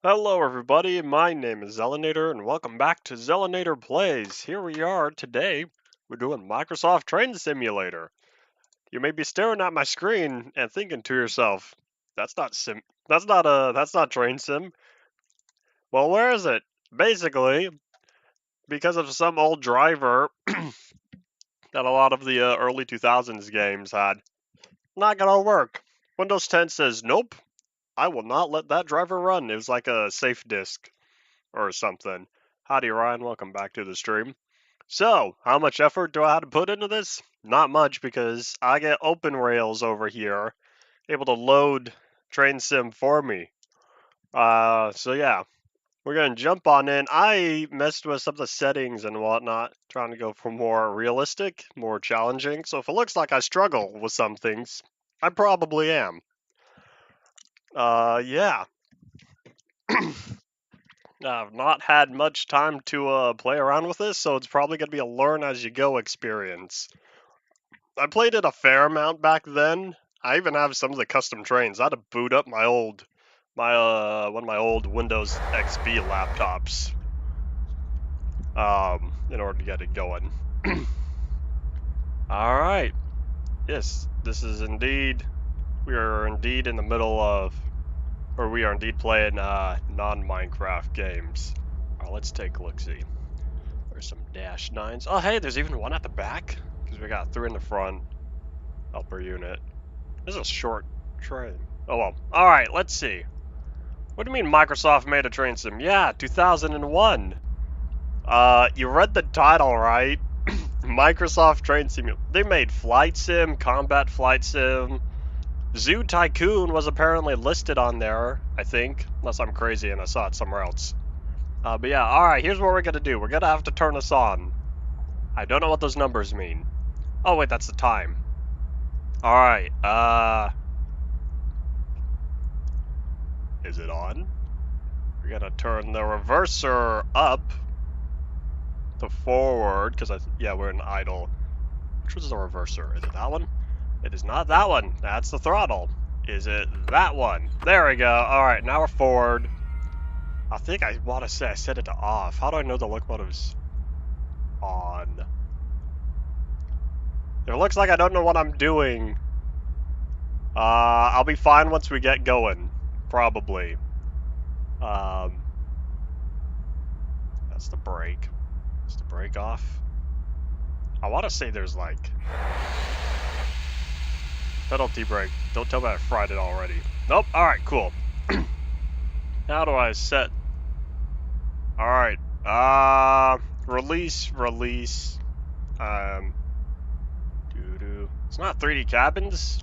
Hello everybody, my name is Xelanater and welcome back to Xelanater Plays. Here we are today, we're doing Microsoft Train Simulator. You may be staring at my screen and thinking to yourself, that's not Train Sim. Well, where is it? Basically, because of some old driver that a lot of the early 2000s games had, not gonna work. Windows 10 says, nope, I will not let that driver run. It was like a safe disk or something. Howdy, Ryan. Welcome back to the stream. So, how much effort do I have to put into this? Not much, because I get open rails over here, able to load Train Sim for me. So yeah, we're gonna jump on in. I messed with some of the settings and whatnot, trying to go for more realistic, more challenging. So if it looks like I struggle with some things, I probably am. Yeah. I've not had much time to play around with this, so it's probably going to be a learn as you go experience. I played it a fair amount back then. I even have some of the custom trains. I had to boot up my one of my old Windows XP laptops in order to get it going. All right. Yes, this is indeed. We are indeed in the middle of, or we are indeed playing non-Minecraft games. All right, let's take a look-see. There's some dash nines. Oh, hey, there's even one at the back because we got three in the front. Helper unit. This is a short train. Oh well. All right, let's see. What do you mean Microsoft made a train sim? Yeah, 2001. You read the title right? Microsoft Train Sim. They made Flight Sim, Combat Flight Sim. Zoo Tycoon was apparently listed on there, I think, unless I'm crazy and I saw it somewhere else. But yeah, alright, here's what we're gonna do. We're gonna have to turn this on. I don't know what those numbers mean. Oh wait, that's the time. Alright, is it on? We're gonna turn the reverser up to forward, because yeah, we're in idle. Which was the reverser? Is it that one? It is not that one. That's the throttle. Is it that one? There we go. Alright, now we're forward. I think I want to say I set it to off. How do I know the locomotive's on? If it looks like I don't know what I'm doing, I'll be fine once we get going. Probably. That's the brake. Is the brake off? I want to say there's like penalty brake. Don't tell me I fried it already. Nope. All right. Cool. How do I set? All right. Release. It's not 3D cabins.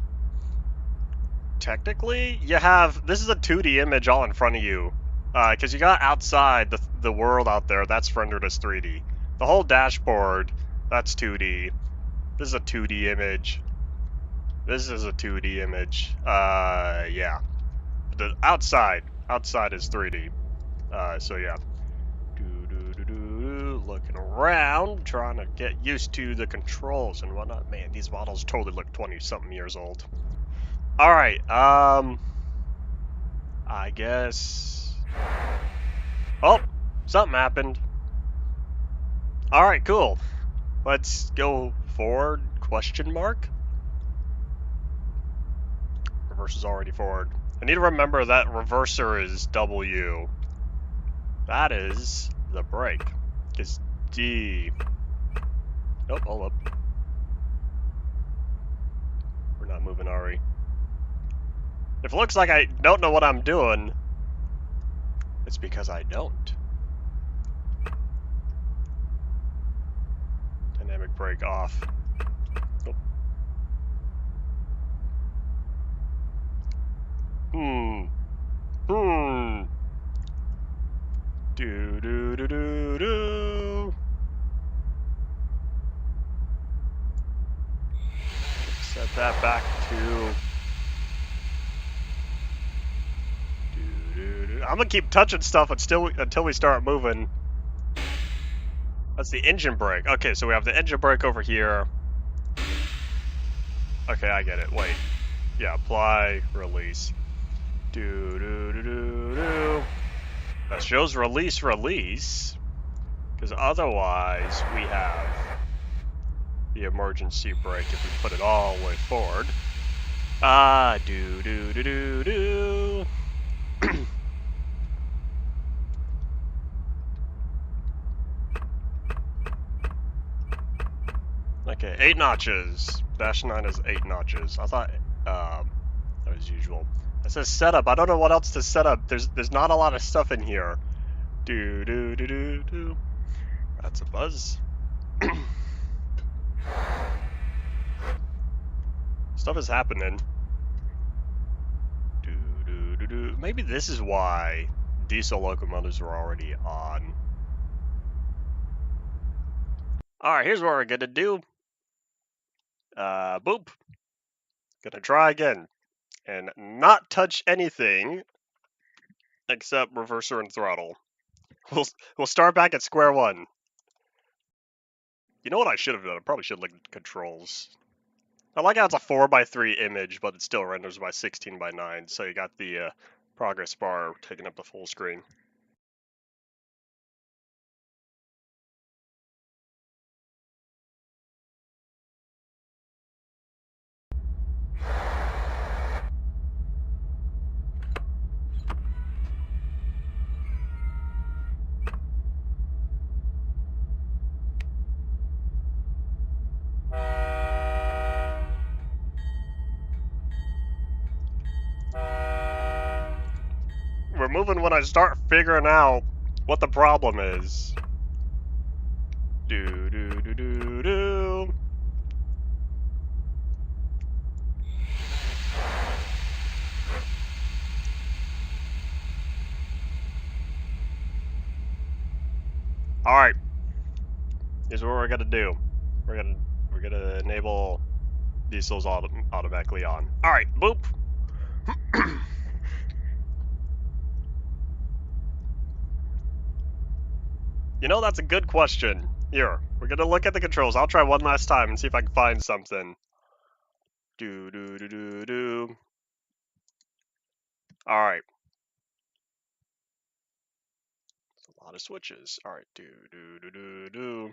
Technically, you have, this is a 2D image all in front of you, because you got outside the world out there, that's rendered as 3D. The whole dashboard, that's 2D. This is a 2D image. This is a 2D image. Yeah. The outside is 3D. So yeah. Looking around, trying to get used to the controls and whatnot. Man, these models totally look 20-something years old. Alright, I guess... Oh, something happened. Alright, cool. Let's go forward, question mark? Reverse is already forward. I need to remember that reverser is W. That is the brake. Because D... Oh, hold up. We're not moving, are we? If it looks like I don't know what I'm doing, it's because I don't. Dynamic brake off. Oh. Do. Set that back to... I'm gonna keep touching stuff until we start moving. That's the engine brake. Okay, so we have the engine brake over here. Okay, I get it. Wait. Yeah, apply, release. That shows release, because otherwise we have the emergency brake if we put it all the way forward. Do. Okay, 8 notches. Dash 9 is 8 notches. I thought, that was usual. It says setup. I don't know what else to set up. There's not a lot of stuff in here. Do. That's a buzz. Stuff is happening. Do. Maybe this is why diesel locomotives were already on. Alright, here's what we're gonna do. Boop. Gonna try again. And not touch anything except reverser and throttle. We'll start back at square one. You know what I should have done? I probably should have looked at controls. I like how it's a 4:3 image, but it still renders by 16:9, so you got the progress bar taking up the full screen. We're moving when I start figuring out what the problem is. Do. Alright. Here's what we're gonna do. We're gonna enable diesels automatically on. Alright, boop. You know, that's a good question. Here, we're gonna look at the controls. I'll try one last time and see if I can find something. Do. Alright. A lot of switches. Alright, do.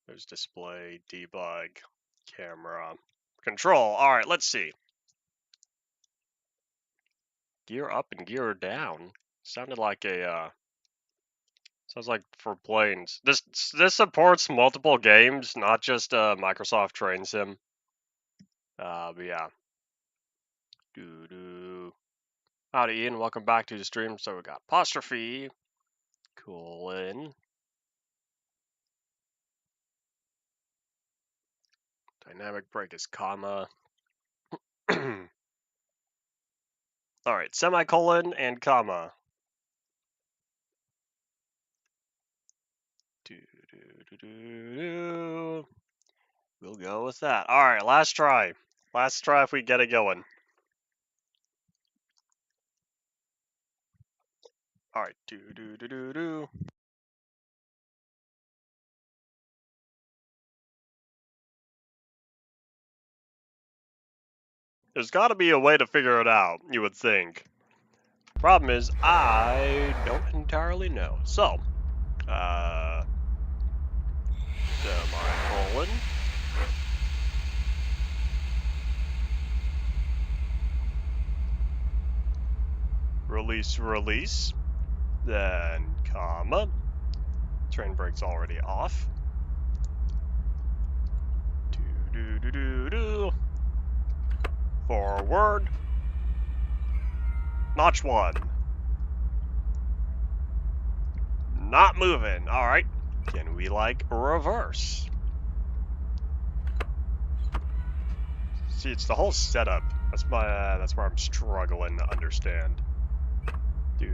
There's display, debug, camera, control. Alright, let's see. Gear up and gear down. Sounded like a, sounds like for planes. This supports multiple games, not just Microsoft Train Sim. But yeah. Do. Howdy, Ian. Welcome back to the stream. So we got apostrophe, colon, dynamic brake is comma. Alright, semicolon and comma. Do. We'll go with that. Alright, last try. Last try if we get it going. Alright, do. There's gotta be a way to figure it out, you would think. Problem is, I don't entirely know. So, semicolon. Release. Then, comma. Train brake's already off. Do. Forward. Notch 1. Not moving. Alright. Can we, like, reverse? See, it's the whole setup. That's where I'm struggling to understand. Do.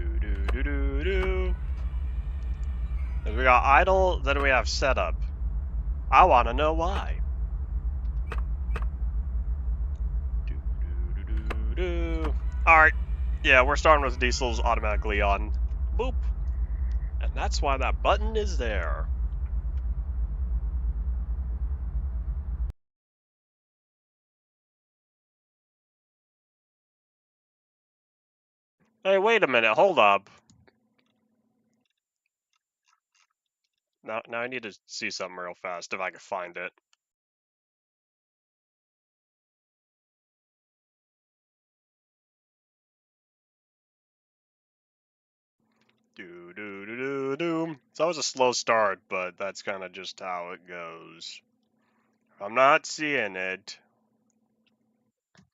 Then we got idle, then we have setup. I want to know why. Do. Alright. Yeah, we're starting with diesels automatically on. Boop. And that's why that button is there. Hey, wait a minute, hold up. Now I need to see something real fast, if I can find it. Do. It's always a slow start, but that's kind of just how it goes. I'm not seeing it.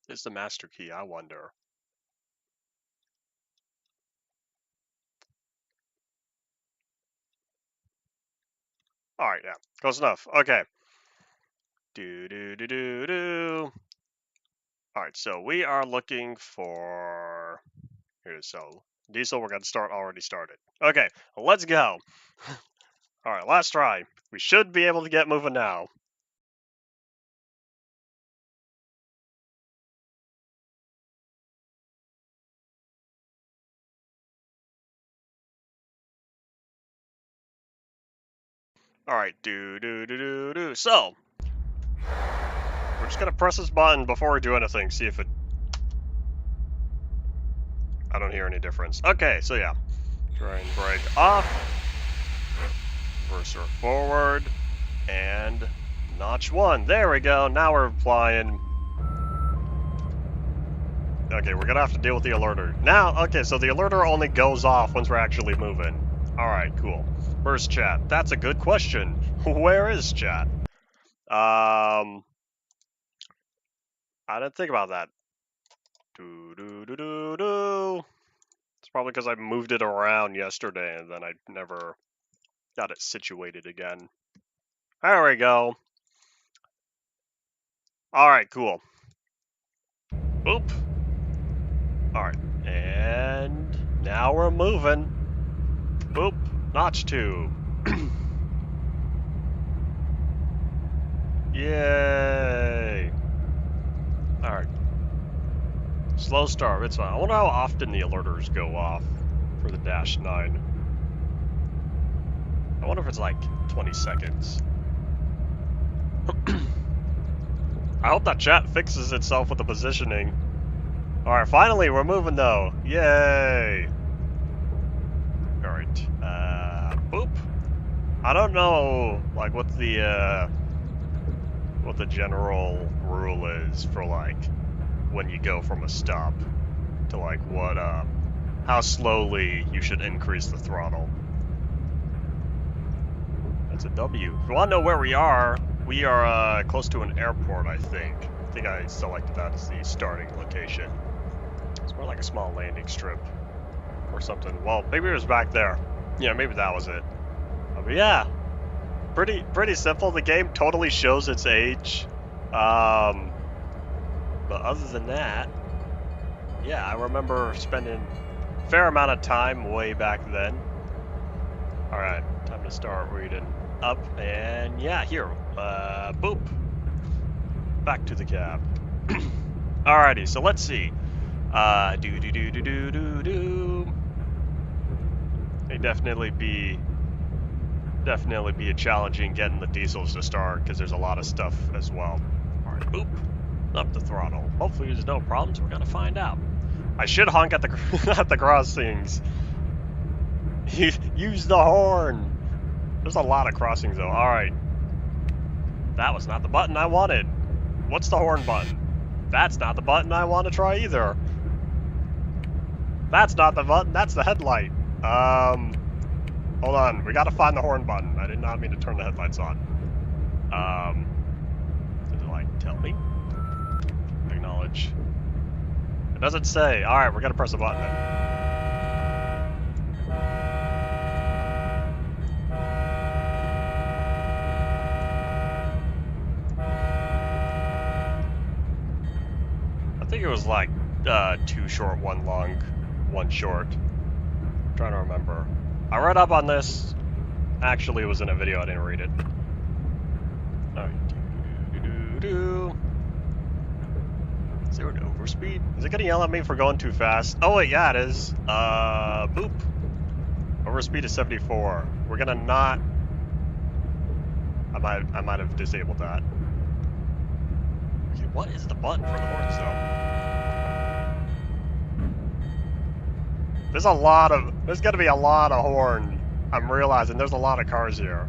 It's the master key, I wonder. Alright, yeah. Close enough. Okay. Do. Alright, so we are looking for... Here it is. So, diesel, we're going to start already started. Okay, let's go. Alright, last try. We should be able to get moving now. Alright, do. So, we're just gonna press this button before we do anything, see if it... I don't hear any difference. Okay, so yeah. Drain brake off. Reverser forward. And notch 1. There we go. Now we're flying. Okay, we're gonna have to deal with the alerter. Now, okay, so the alerter only goes off once we're actually moving. Alright, cool. Where's chat? That's a good question. Where is chat? I didn't think about that. Do. It's probably because I moved it around yesterday and then I never got it situated again. There we go. Alright, cool. Oop. Alright, and now we're moving. Boop. Notch 2. Yay! Alright. Slow start, it's fine. I wonder how often the alerters go off for the Dash 9. I wonder if it's like 20 seconds. I hope that chat fixes itself with the positioning. Alright, finally we're moving though. Yay! Alright, boop. I don't know, like, what the general rule is for, like, when you go from a stop to, like, what, how slowly you should increase the throttle. That's a W. If you want to know where we are close to an airport, I think. I think I selected that as the starting location. It's more like a small landing strip or something. Well, maybe it was back there. Yeah, maybe that was it. But yeah, pretty simple. The game totally shows its age. But other than that, yeah, I remember spending a fair amount of time way back then. Alright, time to start reading up, and yeah, here, boop. Back to the cab. Alrighty, so let's see. Do. They definitely be a challenging getting the diesels to start because there's a lot of stuff as well. Alright, boop. Up the throttle. Hopefully there's no problems. We're gonna find out. I should honk at the at the crossings. Use the horn. There's a lot of crossings though. Alright. That was not the button I wanted. What's the horn button? That's not the button I want to try either. That's not the button. That's the headlight. Hold on. We gotta find the horn button. I did not mean to turn the headlights on. Did it like tell me? Acknowledge. It doesn't say. Alright, we're gonna press the button then. I think it was like 2 short, 1 long, 1 short. I'm trying to remember. I read up on this. Actually, it was in a video. I didn't read it. Alright. Is there an overspeed? Is it gonna yell at me for going too fast? Oh wait, yeah, it is. Boop. Overspeed is 74. We're gonna not. I might have disabled that. Okay, what is the button for the horns though? There's gonna be a lot of horn. I'm realizing there's a lot of cars here.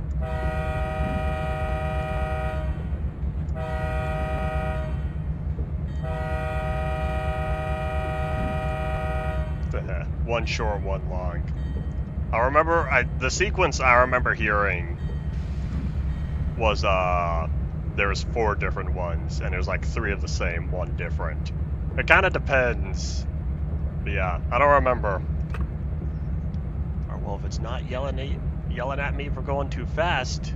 One short, one long. I remember the sequence I remember hearing was there was 4 different ones, and there's like 3 of the same, 1 different. It kind of depends. But yeah, I don't remember. Or well, if it's not yelling at me for going too fast,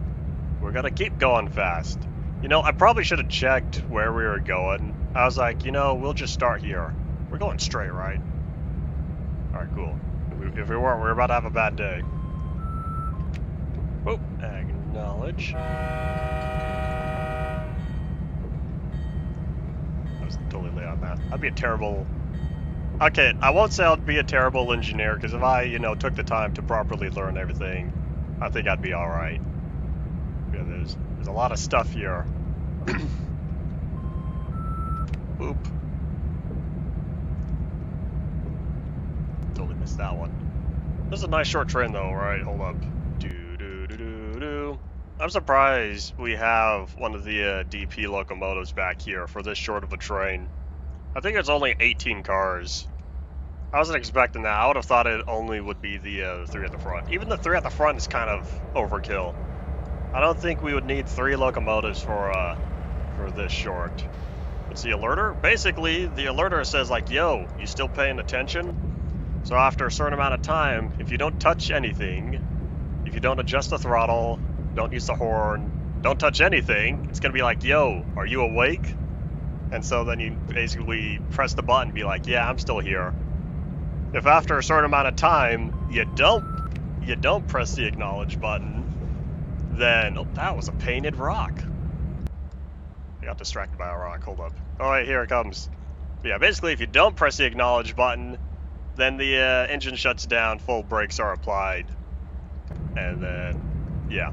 we're gonna keep going fast. You know, I probably should have checked where we were going. I was like, you know, we'll just start here. We're going straight, right? Alright, cool. If we weren't, we're about to have a bad day. Oh, acknowledge. I was totally late on that. I'd be a terrible... Okay, I won't say I'd be a terrible engineer, because if I, you know, took the time to properly learn everything, I think I'd be alright. Yeah, there's a lot of stuff here. Oop. Totally missed that one. This is a nice short train though, right? Hold up. Do. I'm surprised we have one of the DP locomotives back here for this short of a train. I think it's only 18 cars. I wasn't expecting that. I would have thought it only would be the 3 at the front. Even the 3 at the front is kind of overkill. I don't think we would need 3 locomotives for this short. What's the alerter? Basically, the alerter says like, yo, you still paying attention? So after a certain amount of time, if you don't touch anything, if you don't adjust the throttle, don't use the horn, don't touch anything, it's gonna be like, yo, are you awake? And so then you basically press the button and be like, yeah, I'm still here. If after a certain amount of time, you don't press the acknowledge button, then, oh, that was a painted rock. I got distracted by a rock, hold up. Oh wait, here it comes. But yeah, basically if you don't press the acknowledge button, then the engine shuts down, full brakes are applied, and then, yeah.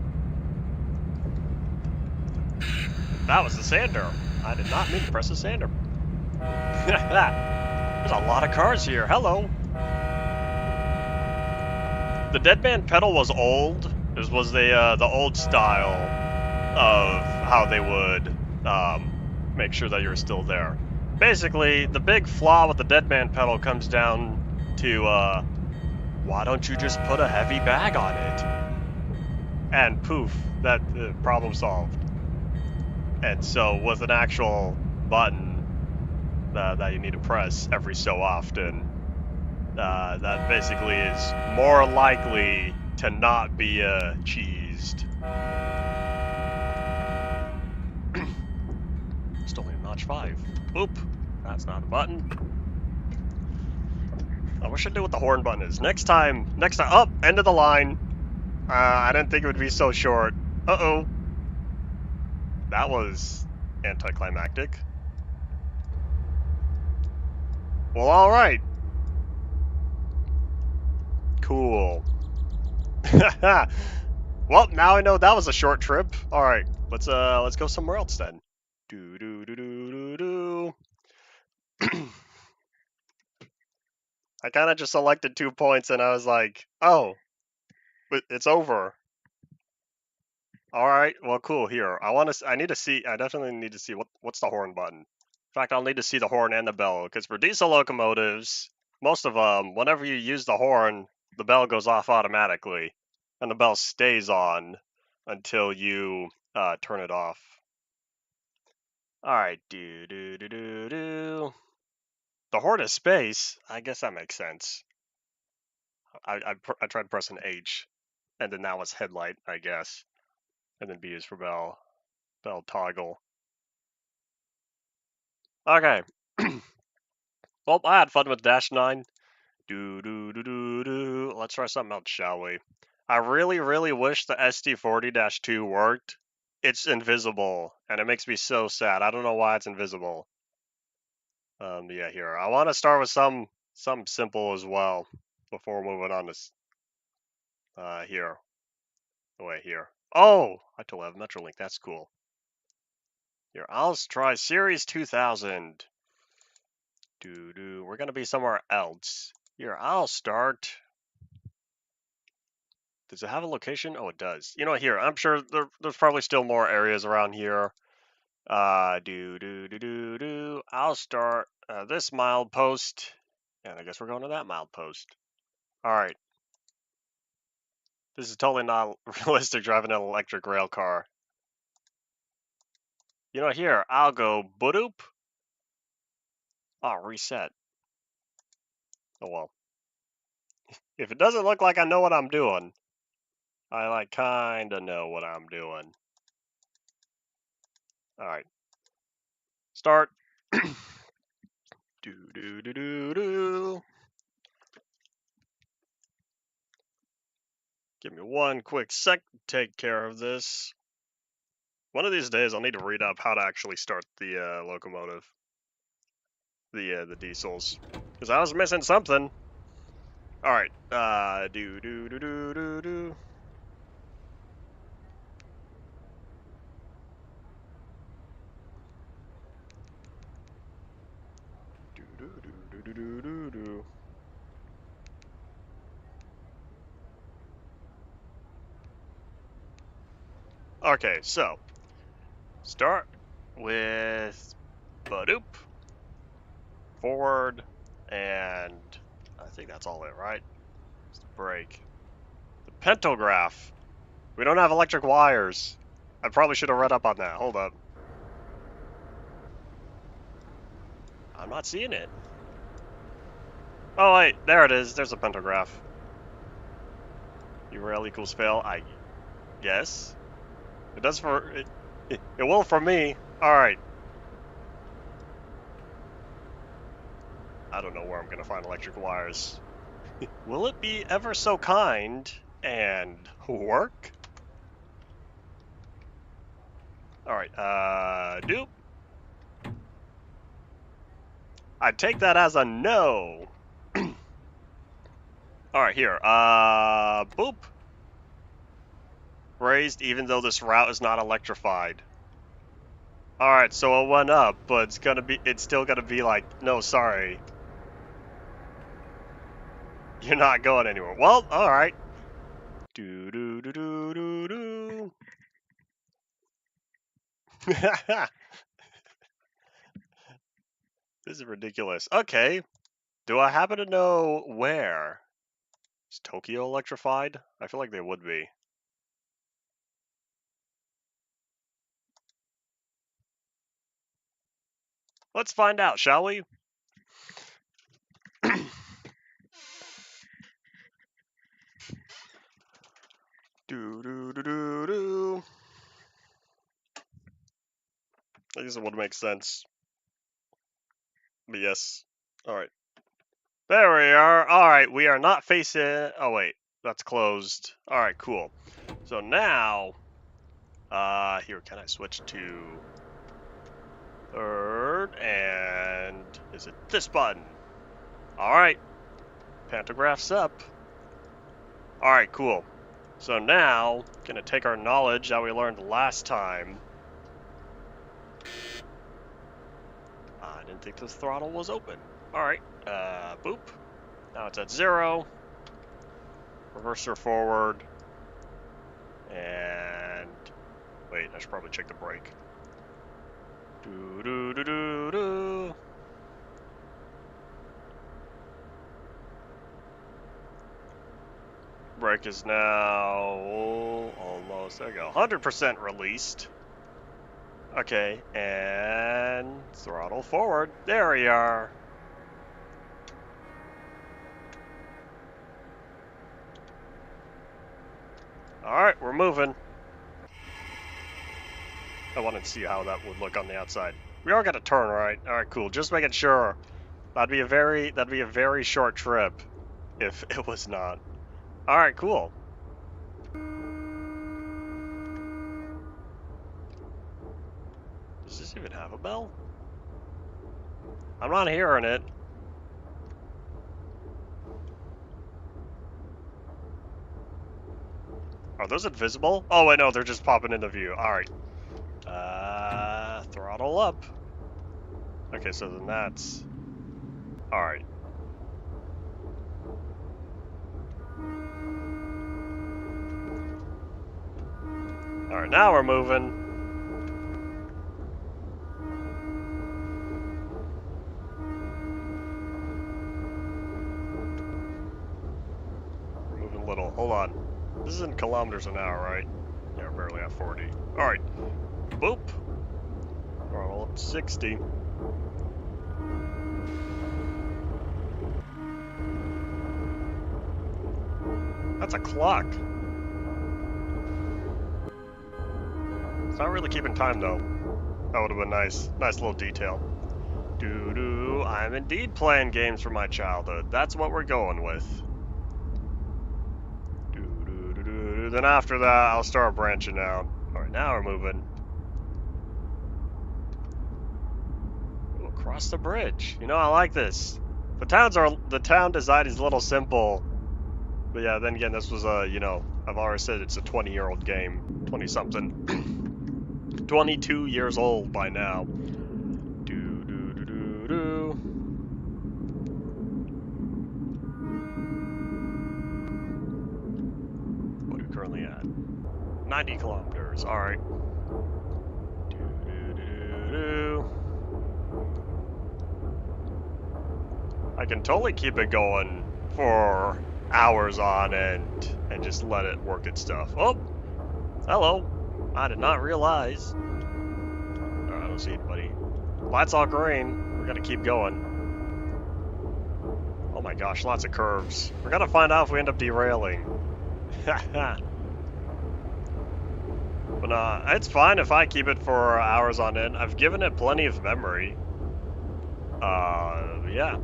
That was the sander. I did not mean to press the sander. There's a lot of cars here, hello! The deadman pedal was old. This was the old style of how they would make sure that you're still there. Basically, the big flaw with the deadman pedal comes down to, why don't you just put a heavy bag on it? And poof, that problem solved. And so with an actual button that you need to press every so often, that basically is more likely to not be cheesed. Still need a notch 5. Oop, that's not a button. I wish I knew what the horn button is. Next time, up, end of the line. I didn't think it would be so short. Uh-oh. That was anticlimactic. Well, alright. Cool. Well, now I know that was a short trip. Alright, let's go somewhere else then. I kind of just selected 2 points and I was like, oh, it's over. All right, well, cool. Here, I definitely need to see what's the horn button. In fact, I'll need to see the horn and the bell, because for diesel locomotives, most of them, whenever you use the horn, the bell goes off automatically, and the bell stays on until you turn it off. All right, The horn is space. I guess that makes sense. I tried pressing H, and then that was headlight, I guess, and then B is for bell toggle. Okay. Well, I had fun with Dash 9. Let's try something else, shall we? I really, really wish the ST40-2 worked. It's invisible, and it makes me so sad. I don't know why it's invisible. Yeah, here. I want to start with something simple as well before moving on to here. Oh, wait, here. Oh, I totally have Metrolink. That's cool. Here, I'll try Series 2000. We're gonna be somewhere else. Here, I'll start. Does it have a location? Oh, it does. You know, here, I'm sure there's probably still more areas around here. I'll start this milepost, and I guess we're going to that milepost. All right. This is totally not realistic driving an electric rail car. You know, here, I'll go boop. Oh, reset. Oh, well. If it doesn't look like I know what I'm doing, I like kinda know what I'm doing. All right. Start. Do. Give me one quick sec to take care of this. One of these days, I'll need to read up how to actually start the locomotive, the diesels, because I was missing something. All right. Do. Do. Okay, so start with badoop, forward, and I think that's all it, right? It's the brake. The pantograph. We don't have electric wires. I probably should have read up on that. Hold up. I'm not seeing it. Oh wait, there it is. There's a pantograph. URL equals fail. I guess it does for it. It will for me. All right. I don't know where I'm gonna find electric wires. Will it be ever so kind and work? All right. Doop. I take that as a no. All right, here. Boop. Raised even though this route is not electrified. All right, so it went up, but it's still gonna be like, no, sorry. You're not going anywhere. Well, all right. Do. This is ridiculous. Okay. Do I happen to know where? Is Tokyo electrified? I feel like they would be. Let's find out, shall we? Do. I guess it would make sense. But yes. Alright. There we are. Alright, we are not facing... Oh, wait. That's closed. Alright, cool. So now... here, can I switch to... third, and... is it this button? Alright. Pantograph's up. Alright, cool. So now, gonna take our knowledge that we learned last time. I didn't think the throttle was open. Alright, boop. Now it's at 0. Reverser forward. And... wait, I should probably check the brake. Do. Brake is now almost, there we go, 100% released. Okay, and throttle forward. There we are. Alright, we're moving. I wanted to see how that would look on the outside. We are gonna turn, right? Alright, cool. Just making sure. That'd be a very short trip if it was not. Alright, cool. Does this even have a bell? I'm not hearing it. Are those invisible? Oh wait, no, they're just popping into view. Alright. Throttle up. Okay, so then that's... alright. Alright, now we're moving. We're moving a little. Hold on. This is in kilometers an hour, right? Yeah, we're barely at 40. Alright. Boop. Alright, well, it's 60. That's a clock. It's not really keeping time, though. That would have been nice. Nice little detail. Doo-doo. I'm indeed playing games from my childhood. That's what we're going with. Doo-doo-doo-doo. Then after that, I'll start branching out. Alright, now we're moving. Ooh, across the bridge. You know, I like this. The town design is a little simple. But yeah, then again, this was a, you know, I've already said it's a 20-year-old game. 20-something. 22 years old by now. Do-do-do-do-do. What are we currently at? 90 kilometers, alright. Do-do-do-do-do. I can totally keep it going for hours on end and just let it work its stuff. Oh! Hello! I did not realize. Oh, I don't see anybody. Lights all green. We're gonna keep going. Oh my gosh, lots of curves. We're gonna find out if we end up derailing. But it's fine if I keep it for hours on end. I've given it plenty of memory. Yeah.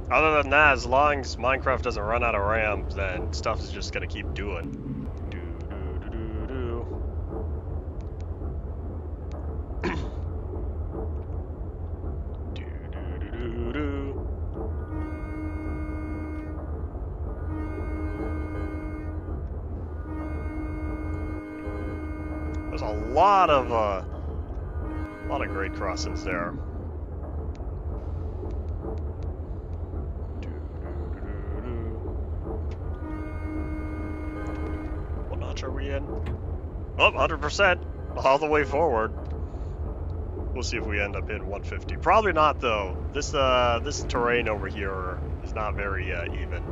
Other than that, as long as Minecraft doesn't run out of RAM, then stuff is just gonna keep doing. Do-do-do-do-do. Do-do-do-do-do. There's a lot of grade crossings there. What notch are we in? Oh, 100%, all the way forward. We'll see if we end up in 150. Probably not, though. This terrain over here is not very even.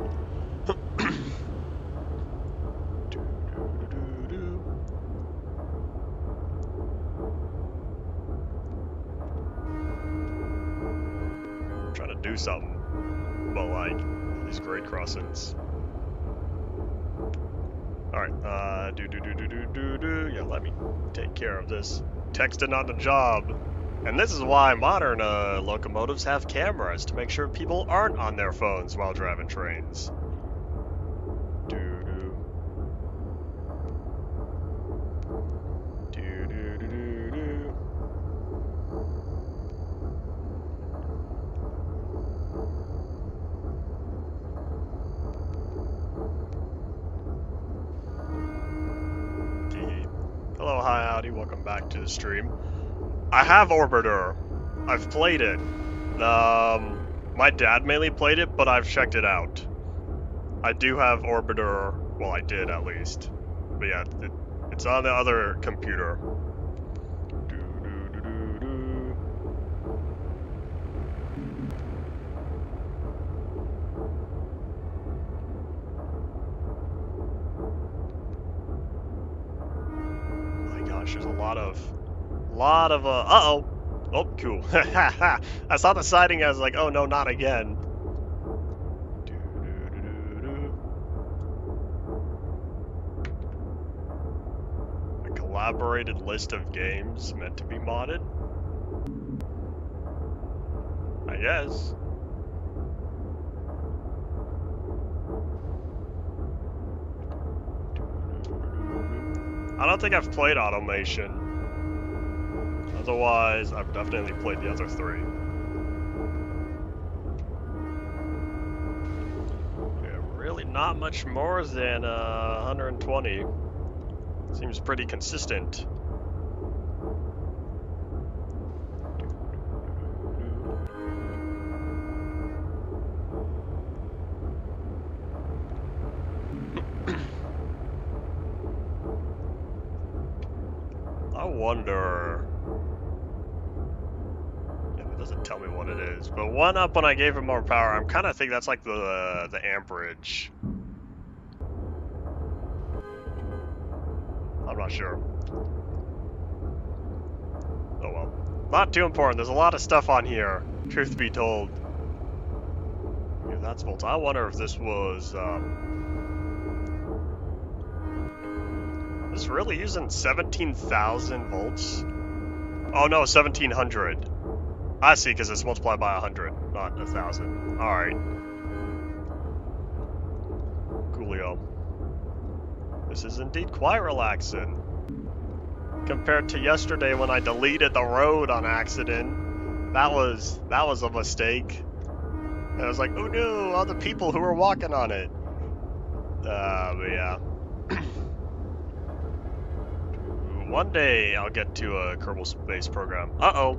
Trying to do something, but like these grade crossings. All right, yeah, let me take care of this. Texting on the job. And this is why modern locomotives have cameras, to make sure people aren't on their phones while driving trains. Doo-doo. Doo-doo-doo-doo-doo. Hello, hi, howdy, welcome back to the stream. I have Orbiter. I've played it. My dad mainly played it, but I've checked it out. I do have Orbiter. Well, I did at least. But yeah, it's on the other computer. Doo-doo-doo-doo-doo. Oh my gosh, there's a lot of uh-oh. Oh, cool. I saw the sighting, I was like, oh no, not again. A collaborated list of games meant to be modded? I guess. I don't think I've played Automation. Otherwise, I've definitely played the other three. Yeah, really not much more than 120. Seems pretty consistent. wonder. Yeah, it doesn't tell me what it is, but one up when I gave it more power. I'm kind of think that's like the amperage. I'm not sure. Oh well. Not too important. There's a lot of stuff on here, truth be told. Yeah, that's volts. I wonder if this was, this really using 17,000 volts? Oh no, 1,700. I see, because it's multiplied by 100, not 1,000. Alright. Coolio. This is indeed quite relaxing. Compared to yesterday when I deleted the road on accident. That was a mistake. And I was like, oh no, all the people who were walking on it. But yeah. One day I'll get to a Kerbal Space Program. Uh-oh.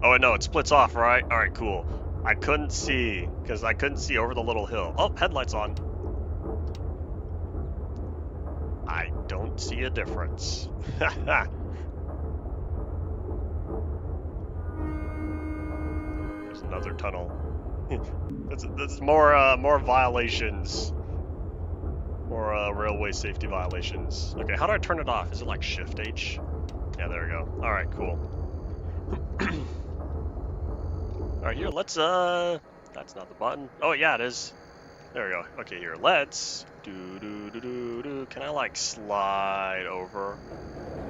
Oh, wait, no, it splits off, right? Alright, cool. I couldn't see, because I couldn't see over the little hill. Oh, headlights on. I don't see a difference. There's another tunnel. That's more violations. More railway safety violations. Okay, how do I turn it off? Is it like Shift H? Yeah, there we go. Alright, cool. Alright, here, let's, that's not the button. Oh, yeah, it is. There we go. Okay, here, let's do. Can I, like, slide over?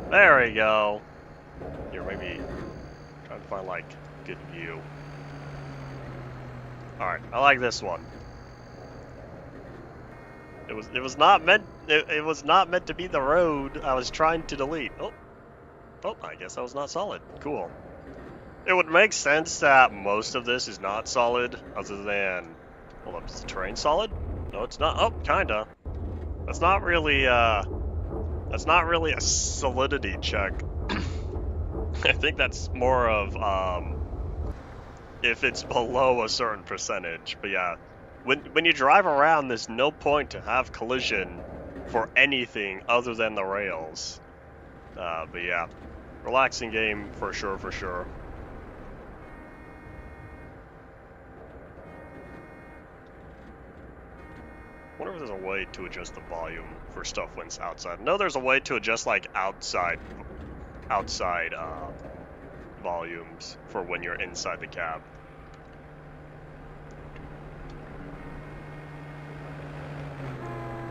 There we go. Here, maybe trying to find, like, good view. Alright, I like this one. It was not meant to be the road I was trying to delete. Oh, I guess that was not solid. Cool. It would make sense that most of this is not solid, other than, hold up, is the terrain solid? No, it's not. Oh, kinda. That's not really a solidity check. I think that's more of if it's below a certain percentage. But yeah. When you drive around, there's no point to have collision for anything other than the rails. But yeah, relaxing game for sure, for sure. I wonder if there's a way to adjust the volume for stuff when it's outside. I know there's a way to adjust like outside volumes for when you're inside the cab.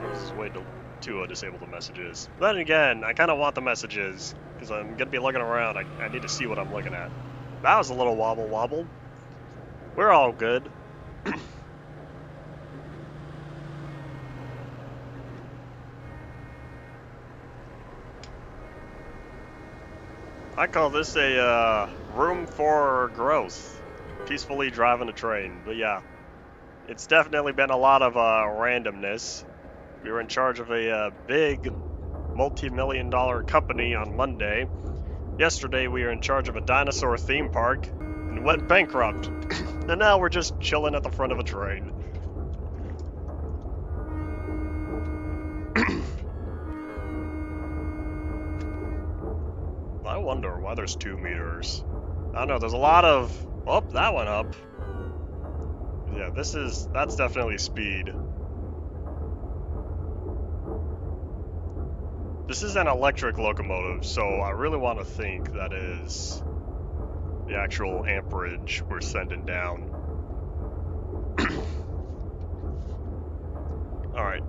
There's a way to disable the messages. Then again, I kind of want the messages, because I'm going to be looking around. I need to see what I'm looking at. That was a little wobble. We're all good. I call this a room for growth. Peacefully driving a train. But yeah, it's definitely been a lot of randomness. We were in charge of a big multi-million-dollar company on Monday. Yesterday we were in charge of a dinosaur theme park and went bankrupt. And now we're just chilling at the front of a train. I wonder why there's 2 meters. I don't know, there's a lot of... Oh, that went up. Yeah, that's definitely speed. This is an electric locomotive, so I really want to think that is the actual amperage we're sending down. Alright,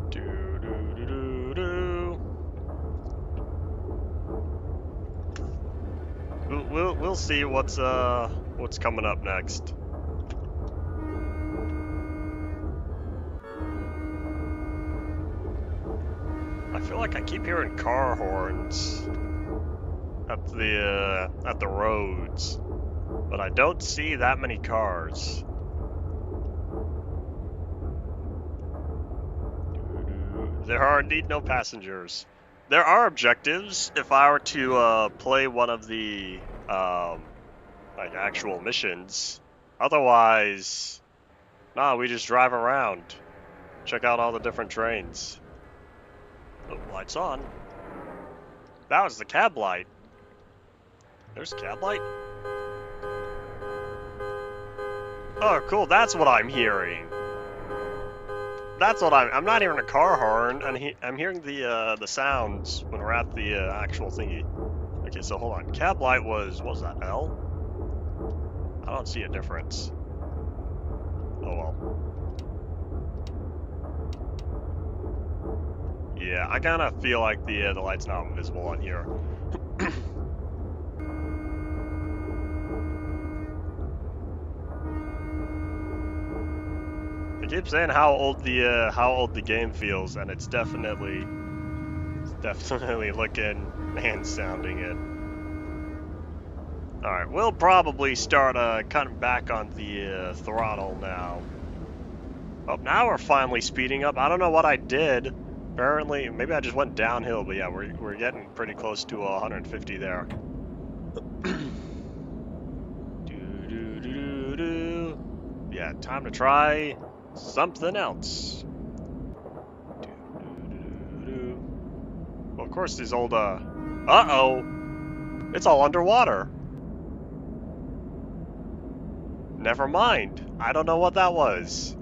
We'll see what's coming up next. I feel like I keep hearing car horns at the roads, but I don't see that many cars. There are indeed no passengers. There are objectives if I were to play one of the like actual missions. Otherwise, nah, we just drive around, check out all the different trains. Oh, lights on. That was the cab light. There's a cab light? Oh, cool. That's what I'm hearing. That's what I'm not hearing a car horn. I'm hearing the sounds when we're at the actual thingy. Okay, so hold on. Cab light was, what was that, L? I don't see a difference. Oh well. Yeah, I kind of feel like the light's not visible on here. I keep saying how old the game feels, and it's definitely looking and sounding it. All right, we'll probably start cutting back on the throttle now. Oh, now we're finally speeding up. I don't know what I did. Apparently, maybe I just went downhill, but yeah, we're getting pretty close to 150 there. Yeah, time to try something else. Well, of course, these old uh-oh, it's all underwater. Never mind. I don't know what that was.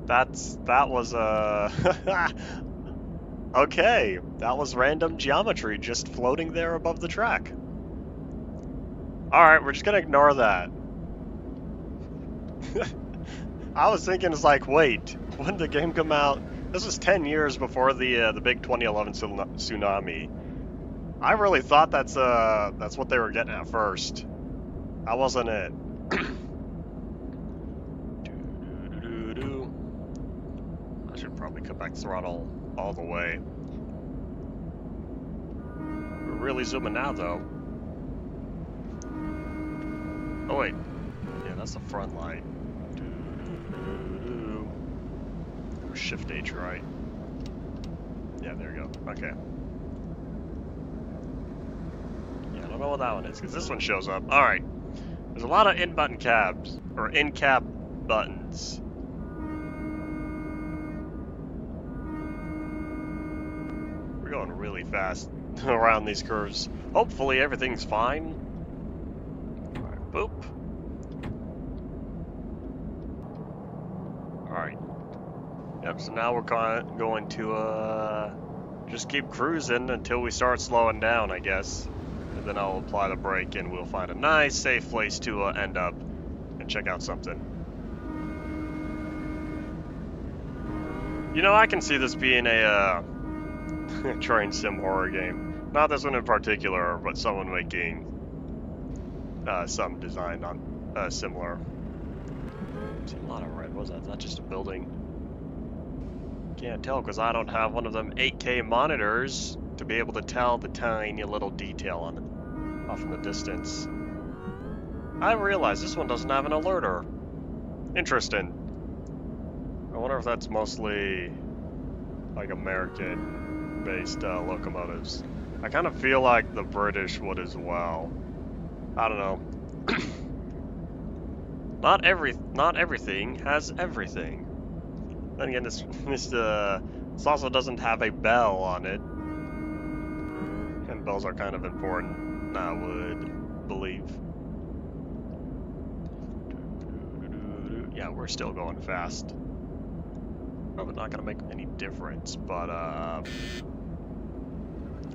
That was okay. That was random geometry just floating there above the track. Alright, we're just gonna ignore that. I was thinking, it's like, wait, when did the game come out? This was 10 years before the big 2011 tsunami. I really thought that's what they were getting at first. That wasn't it. I should probably cut back throttle all the way. We're really zooming now, though. Oh wait, yeah, that's the front light. Shift H, right? Yeah, there you go. Okay. Yeah, I don't know what that one is, because this one shows up. Alright. There's a lot of in-button cabs, or in-cab buttons. We're going really fast around these curves. Hopefully everything's fine. Alright, boop. Alright. Yep, so now we're going to just keep cruising until we start slowing down, I guess. And then I'll apply the brake and we'll find a nice, safe place to end up and check out something. You know, I can see this being a train sim horror game. Not this one in particular, but someone making some design on similar. I see a lot of red. What was that? Is that just a building? Can't tell because I don't have one of them 8K monitors to be able to tell the tiny little detail on it off in the distance. I realize this one doesn't have an alerter. Interesting. I wonder if that's mostly like American-based locomotives. I kind of feel like the British would as well. I don't know. Not everything has everything. Then again, this also doesn't have a bell on it, and bells are kind of important, I would believe. Yeah, we're still going fast. Probably not gonna make any difference, but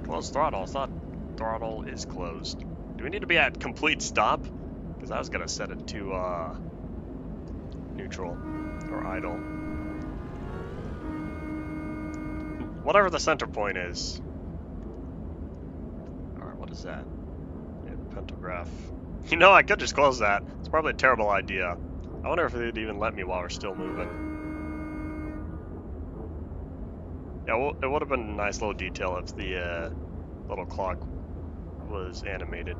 close throttle. I thought throttle is closed. Do we need to be at complete stop? Because I was gonna set it to neutral or idle. Whatever the center point is. Alright, what is that? Yeah, pantograph. You know, I could just close that. It's probably a terrible idea. I wonder if they'd even let me while we're still moving. Yeah, well, it would have been a nice little detail if the little clock was animated.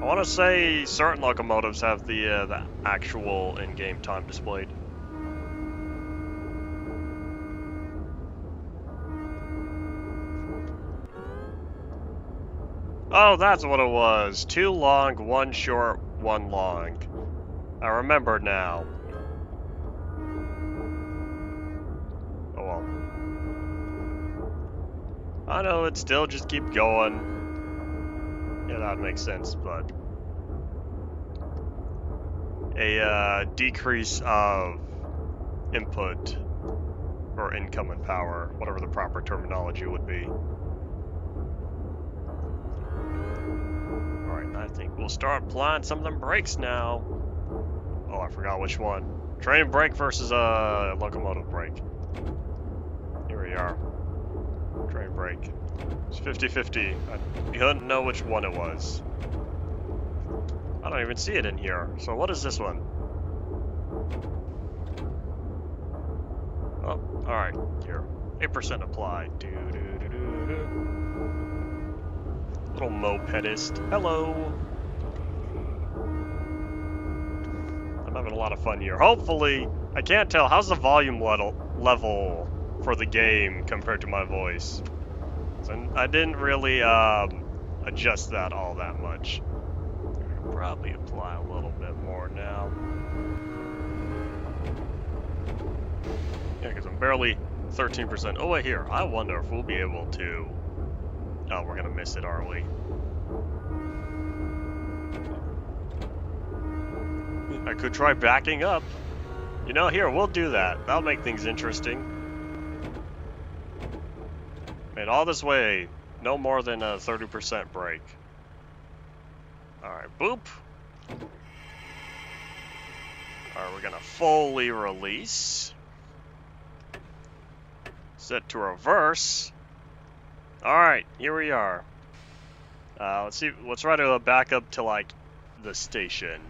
I want to say certain locomotives have the actual in-game time displayed. Oh, that's what it was. 2 long, 1 short, 1 long. I remember now. Oh well. I know it's still just keep going. Yeah, that makes sense, but a decrease of input or incoming power, whatever the proper terminology would be. Alright, I think we'll start applying some of them brakes now. Oh, I forgot which one. Train brake versus locomotive brake. Here we are. Train brake. It's 50-50. You don't know which one it was. I don't even see it in here. So what is this one? Oh, alright. Here. 8% applied. Little mopedist. Hello! I'm having a lot of fun here. Hopefully, I can't tell. How's the volume level for the game compared to my voice? So I didn't really adjust that all that much. I'll probably apply a little bit more now. Yeah, because I'm barely 13%. Oh, wait, here. I wonder if we'll be able to... Oh, we're going to miss it, aren't we? I could try backing up. You know, here, we'll do that. That'll make things interesting. Made all this way, no more than a 30% brake. Alright, boop. Alright, we're gonna fully release. Set to reverse. Alright, here we are. Let's try to back up to, like, the station.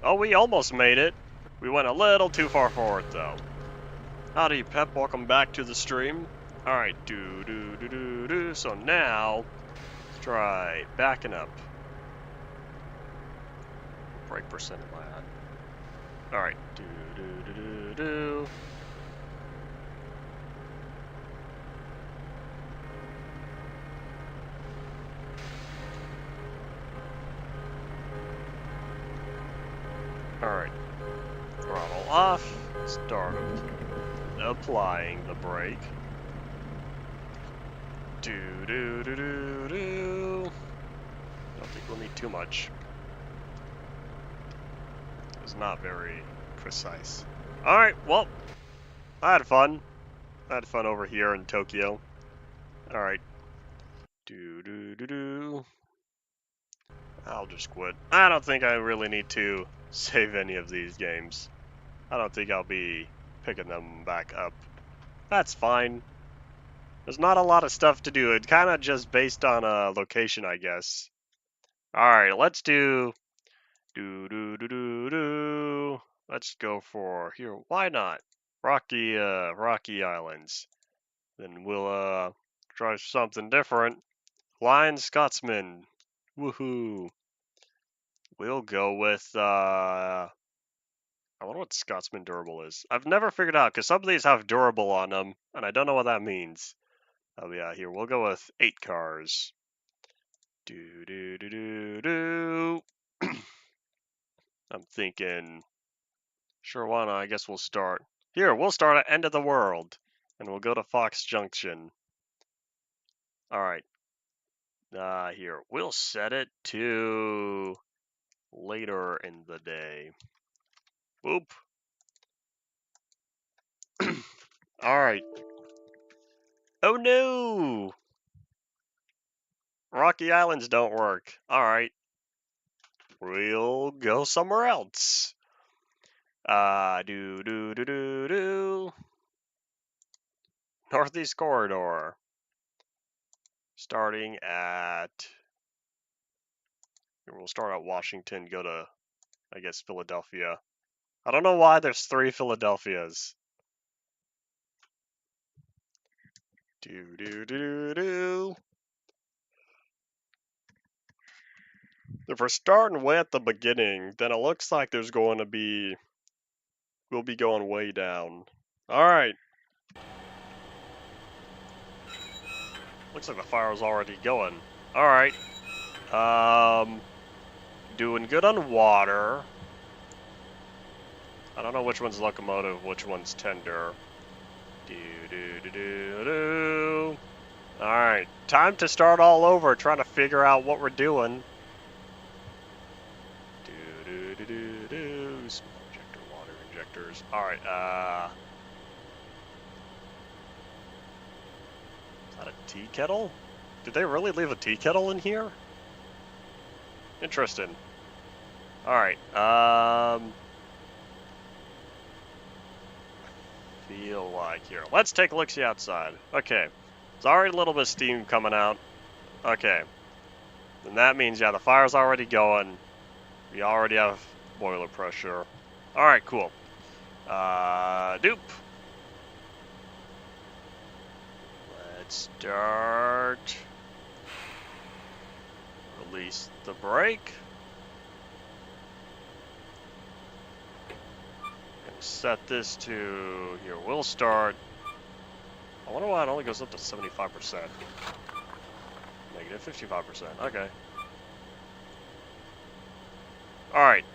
Oh, we almost made it. We went a little too far forward, though. Howdy, Pep. Welcome back to the stream. Alright, So now, let's try backing up. Brake percent am I on? Alright, Alright, throttle off, start applying the brake. Don't think we'll need too much. It's not very precise. Alright, well, I had fun. I had fun over here in Tokyo. Alright. I'll just quit. I don't think I really need to save any of these games. I don't think I'll be picking them back up. That's fine. There's not a lot of stuff to do. It's kind of just based on a location, I guess. Alright, let's do... Let's go for... Here, why not? Rocky Islands. Then we'll, try something different. Lion Scotsman. Woohoo. We'll go with, I wonder what Scotsman Durable is. I've never figured out, because some of these have Durable on them, and I don't know what that means. Oh yeah, here, we'll go with 8 cars. I'm thinking, sure, why not? I guess we'll start. Here, we'll start at End of the World, and we'll go to Fox Junction. Alright. Here, we'll set it to later in the day. Whoop. Alright. Oh no! Rocky Islands don't work. Alright. We'll go somewhere else. Northeast Corridor. Starting at... We'll start at Washington, go to, I guess, Philadelphia. I don't know why there's 3 Philadelphias. If we're starting way at the beginning, then it looks like there's going to be... We'll be going way down. Alright. Looks like the fire was already going. Alright. Doing good on water. I don't know which one's locomotive, which one's tender. Alright, time to start all over, trying to figure out what we're doing. Small injector, water injectors. Alright, is that a tea kettle? Did they really leave a tea kettle in here? Interesting. Alright, feel like here. Let's take a look-see outside. Okay. There's already a little bit of steam coming out. Okay. And that means, yeah, the fire's already going. We already have boiler pressure. Alright, cool. Doop. Let's start. Release the brake. Set this to here. We'll start. I wonder why it only goes up to 75%. Negative 55%. Okay. Alright.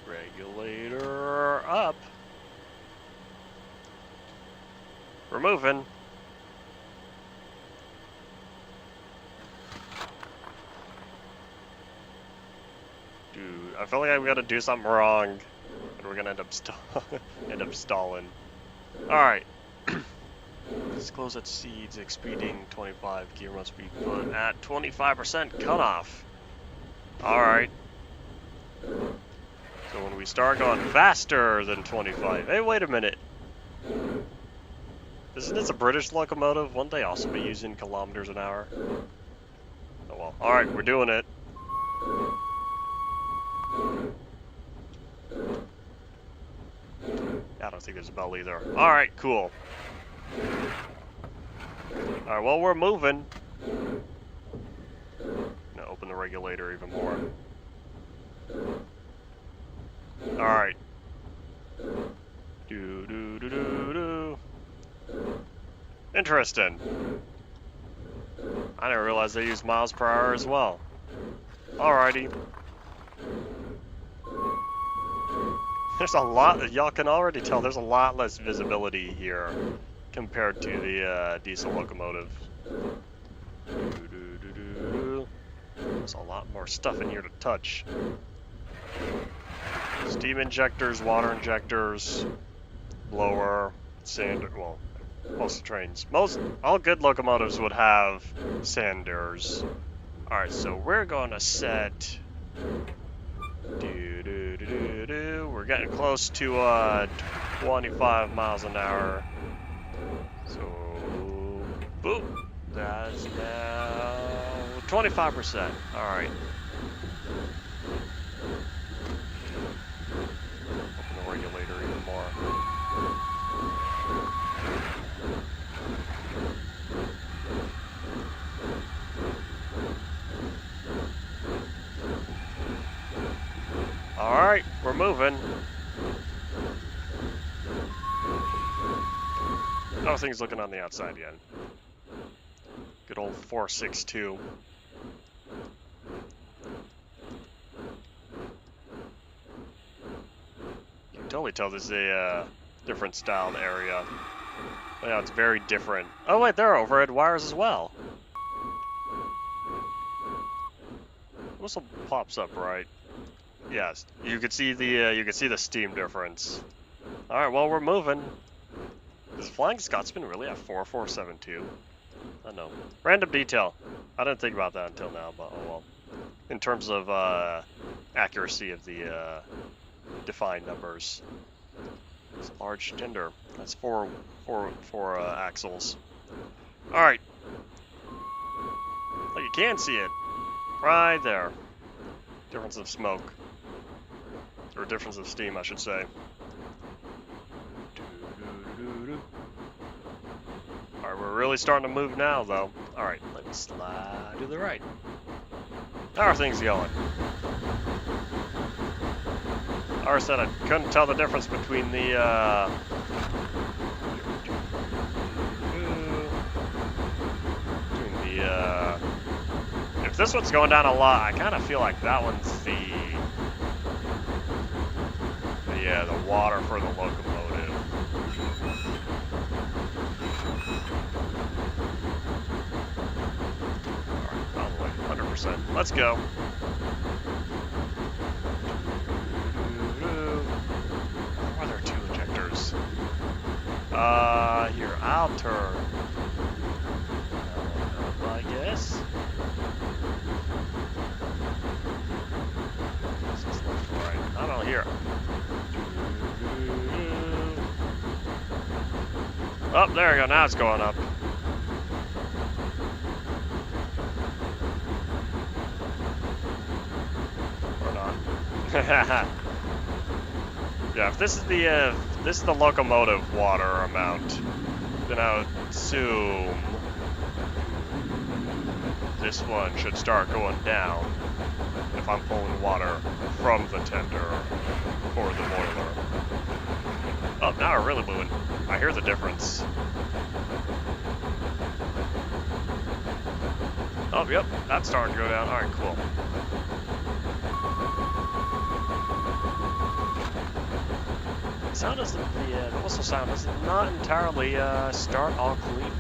Regulator up. We're moving. Dude, I feel like I'm gonna do something wrong, and we're gonna end up stalling. All right. Disclose that seeds exceeding 25 gear must be put at 25% cutoff. All right. So when we start going faster than 25, hey, wait a minute. Isn't this a British locomotive? Wouldn't they also be using kilometers an hour? Oh well. All right, we're doing it. I don't think there's a bell either. Alright, cool. Alright, well, we're moving. Now open the regulator even more. Alright. Interesting. I didn't realize they use miles per hour as well. Alrighty. There's a lot, y'all can already tell there's a lot less visibility here compared to the diesel locomotive. There's a lot more stuff in here to touch. Steam injectors, water injectors, blower, sander, well, most trains. All good locomotives would have sanders. Alright, so we're gonna set... We're getting close to 25 miles an hour. So, boop. That's now 25%. Alright. Open the regulator even more. Alright, we're moving. Oh, things looking on the outside yet. Good old 462. You can totally tell this is a different styled area. Oh, yeah, it's very different. Oh wait, there are overhead wires as well. Whistle pops up, right? Yes, you could see the steam difference. All right, well, we're moving. Does Flying Scotsman really have 4472? I don't know. Random detail. I didn't think about that until now, but oh well. In terms of accuracy of the defined numbers, it's a large tender. That's four axles. All right. Oh, you can see it right there. Difference of smoke. Or difference of steam, I should say. Alright, we're really starting to move now, though. Alright, let's slide to the right. How are things going? I said I couldn't tell the difference between the, if this one's going down a lot, I kind of feel like that one's the water for the locomotive. 25%. Let's go. Why are there 2 injectors? Here, I'll turn. I guess. This is left, right. I don't know, here. Oh, there we go. Now it's going up. Or not. Yeah, if this is the locomotive water amount, then I would assume this one should start going down if I'm pulling water from the tender or the boiler. Oh, now we're really moving. I hear the difference. Oh, yep, that's starting to go down. All right, cool. The sound doesn't, the whistle sound does not entirely start all cleanly.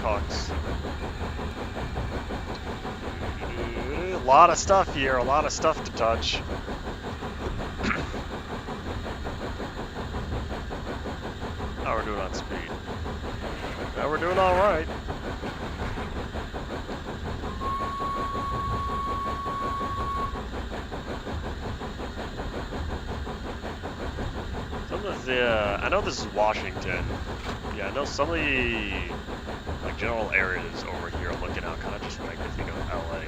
Cocks. A lot of stuff here, a lot of stuff to touch. How we're doing on speed? Yeah, we're doing all right. Some of the, I know this is Washington. Yeah, I know some of the like general areas over here looking out kind of just make me think of LA.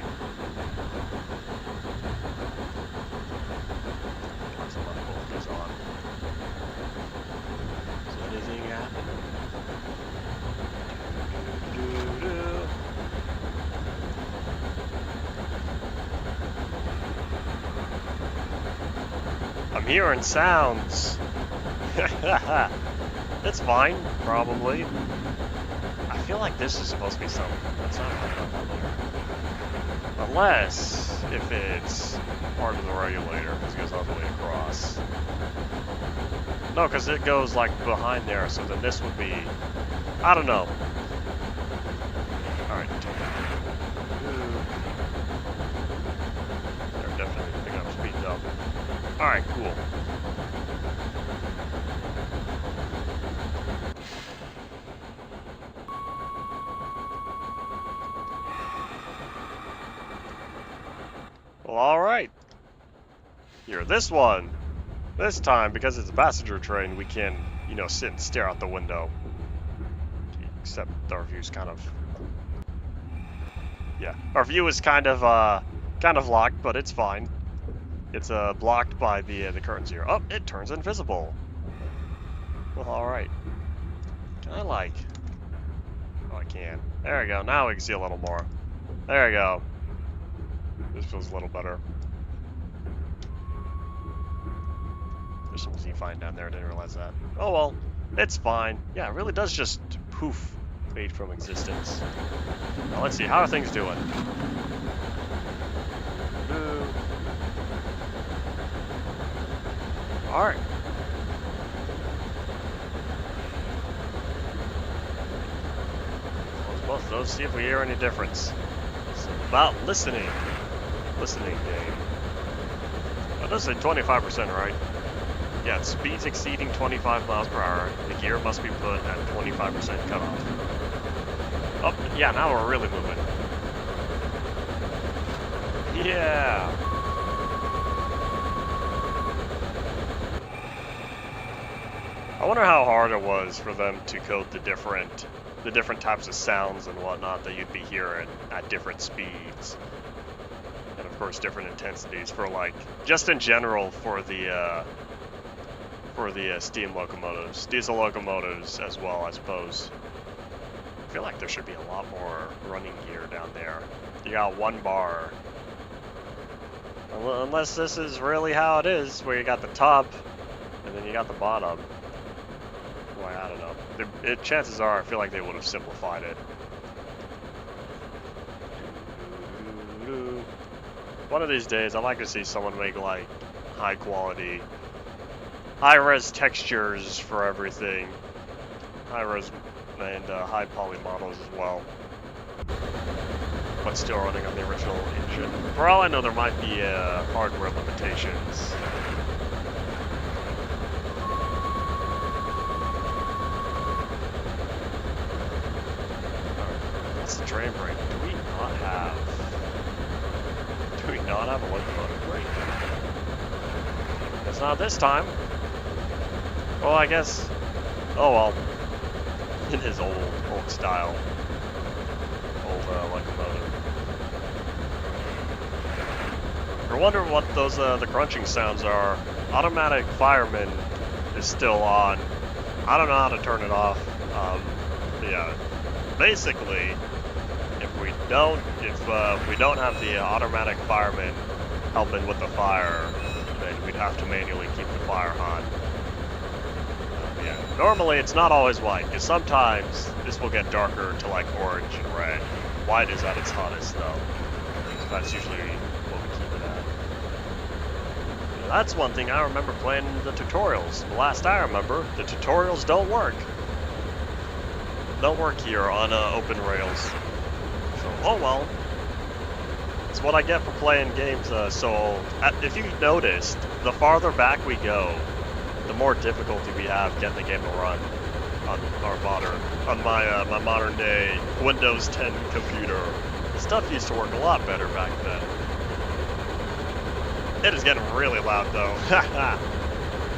Lots of both goes on. Is anything happening? I'm hearing sounds. It's fine, probably. I feel like this is supposed to be something that's not coming up here. Unless, if it's part of the regulator, because it goes all the way across. No, because it goes like behind there, so then this would be, I don't know. Alright. They're definitely picking up speed though. Alright, cool. Well, alright. Here, this one. This time, because it's a passenger train, we can, you know, sit and stare out the window. Except our view's kind of... Yeah, our view is kind of locked, but it's fine. It's blocked by the curtains here. Oh, it turns invisible. Well, alright. Can I, like... Oh, I can. There we go. Now we can see a little more. There we go. This feels a little better. There's something you find down there. I didn't realize that. Oh well, it's fine. Yeah, it really does just poof, fade from existence. Now let's see, how are things doing? Alright. Close both of those, see if we hear any difference. It's about listening. Listening game. That does say 25%, right? Yeah, speeds exceeding 25 miles per hour. The gear must be put at 25% cutoff. Oh, yeah, now we're really moving. Yeah! I wonder how hard it was for them to code the different types of sounds and whatnot that you'd be hearing at different speeds. And of course different intensities for, like, just in general for the steam locomotives, diesel locomotives as well, I suppose. I feel like there should be a lot more running gear down there. You got one bar. Unless this is really how it is, where you got the top and then you got the bottom. Why, I don't know. Chances are, I feel like they would have simplified it. One of these days, I'd like to see someone make, like, high quality, high-res textures for everything. High-res and high poly models as well. But still running on the original engine. For all I know, there might be hardware limitations. What's the drain brake? Do we not have a locomotive brake? It's not this time. Well, I guess. Oh well. In his old style. Locomotive. I wonder what those the crunching sounds are. Automatic fireman is still on. I don't know how to turn it off. Yeah, basically, if we don't have the automatic fireman helping with the fire, then we'd have to manually keep the fire hot. Yeah, normally it's not always white, because sometimes this will get darker to like orange and red. White is at its hottest though. So that's usually what we keep it at. That's one thing I remember playing the tutorials. The last I remember, the tutorials don't work. Don't work here on open rails. So, oh well. It's what I get for playing games so old. If you've noticed, the farther back we go, the more difficulty we have getting the game to run on my modern day Windows 10 computer. The stuff used to work a lot better back then. It is getting really loud though.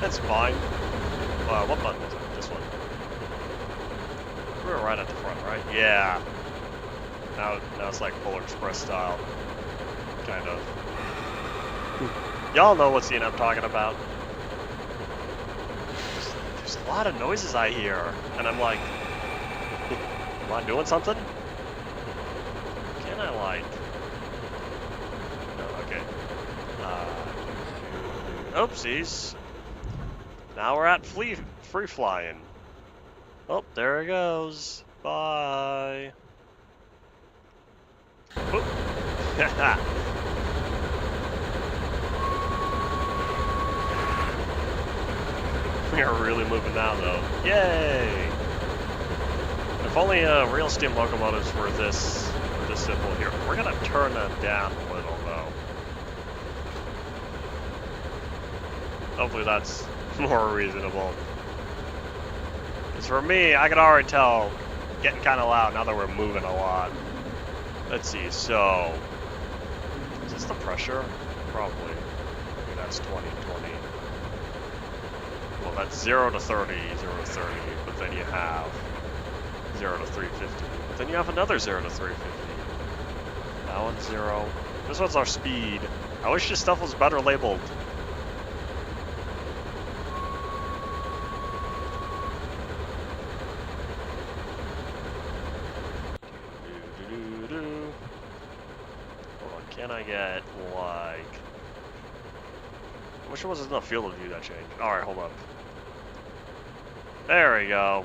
That's fine. What button was it? This one. We were right at the front, right? Yeah. Now it's like Polar Express style. Kind of. Y'all know what scene I'm talking about. There's a lot of noises I hear, and I'm like, am I doing something? Can I like? No, okay. Oopsies. Now we're at free flying. Oh, there it goes. Bye. Oop. We are really moving now, though. Yay! If only real steam locomotives were this simple here. We're gonna turn that down a little, though. Hopefully that's more reasonable. Because for me, I can already tell getting kind of loud now that we're moving a lot. Let's see, so... Is this the pressure? Probably. Maybe that's 20. Well, that's 0 to 30, 0 to 30, but then you have 0 to 350. But then you have another 0 to 350. That one's 0. This one's our speed. I wish this stuff was better labeled. Hold on, can I get, like... I wish there wasn't enough field of view that changed. Alright, hold up. There we go.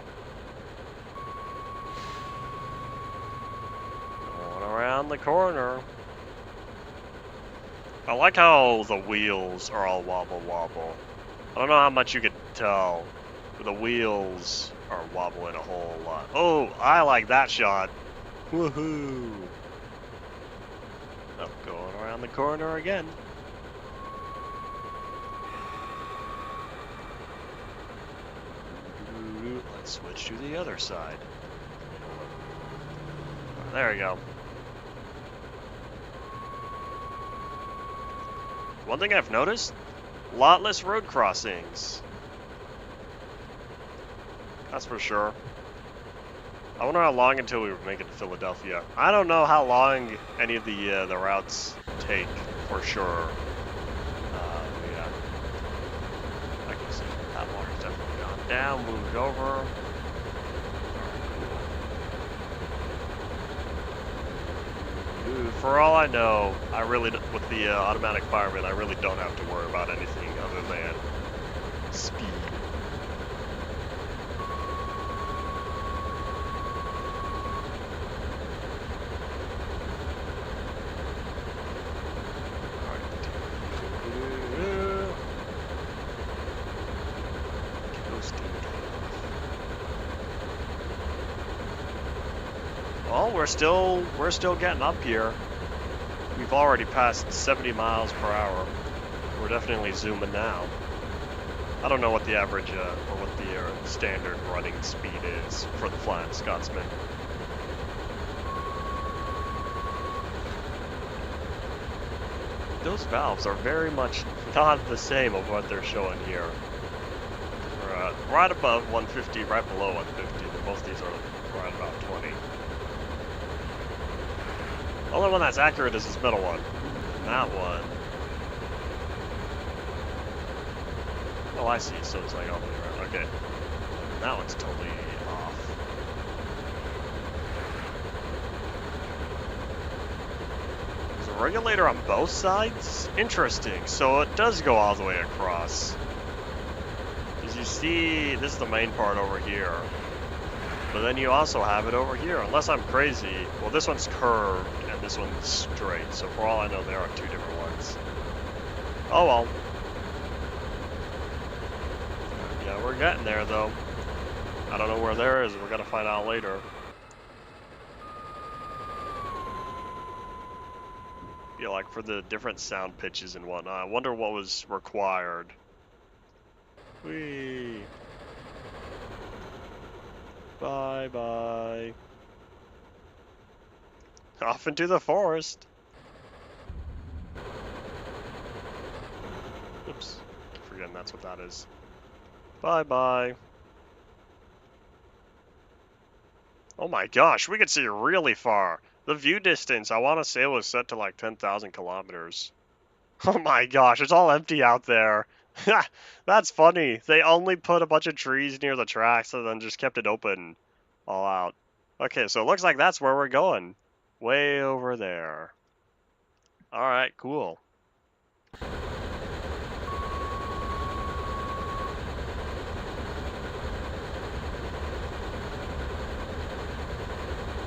Going around the corner. I like how the wheels are all wobble. I don't know how much you could tell, but the wheels are wobbling a whole lot. Oh, I like that shot. Woohoo! Oh, going around the corner again. Let's switch to the other side. There we go. One thing I've noticed, a lot less road crossings. That's for sure. I wonder how long until we make it to Philadelphia. I don't know how long any of the routes take for sure. Yeah. I can see that water's definitely gone down, moved over. For all I know, I really, with the automatic fireman, I really don't have to worry about anything other than speed. Coasting. Well, we're still getting up here. We've already passed 70 miles per hour. We're definitely zooming now. I don't know what the average or what the standard running speed is for the Flying Scotsman. Those valves are very much not the same of what they're showing here. We're right above 150, right below 150, and most of these are right about 20. The only one that's accurate is this middle one. And that one... Oh, I see, so it's like all the way around. Okay. And that one's totally off. There's a regulator on both sides? Interesting. So it does go all the way across. As you see, this is the main part over here. But then you also have it over here, unless I'm crazy. Well, this one's curved, and this one's straight. So for all I know, there are two different ones. Oh well. Yeah, we're getting there, though. I don't know where there is. We're gonna find out later. Yeah, like for the different sound pitches and whatnot. I wonder what was required. Whee! Bye-bye. Off into the forest. Oops. Keep forgetting that's what that is. Bye-bye. Oh my gosh, we can see really far. The view distance, I want to say, was set to like 10,000 kilometers. Oh my gosh, it's all empty out there. That's funny. They only put a bunch of trees near the tracks and then just kept it open all out. Okay, so it looks like that's where we're going. Way over there. Alright, cool.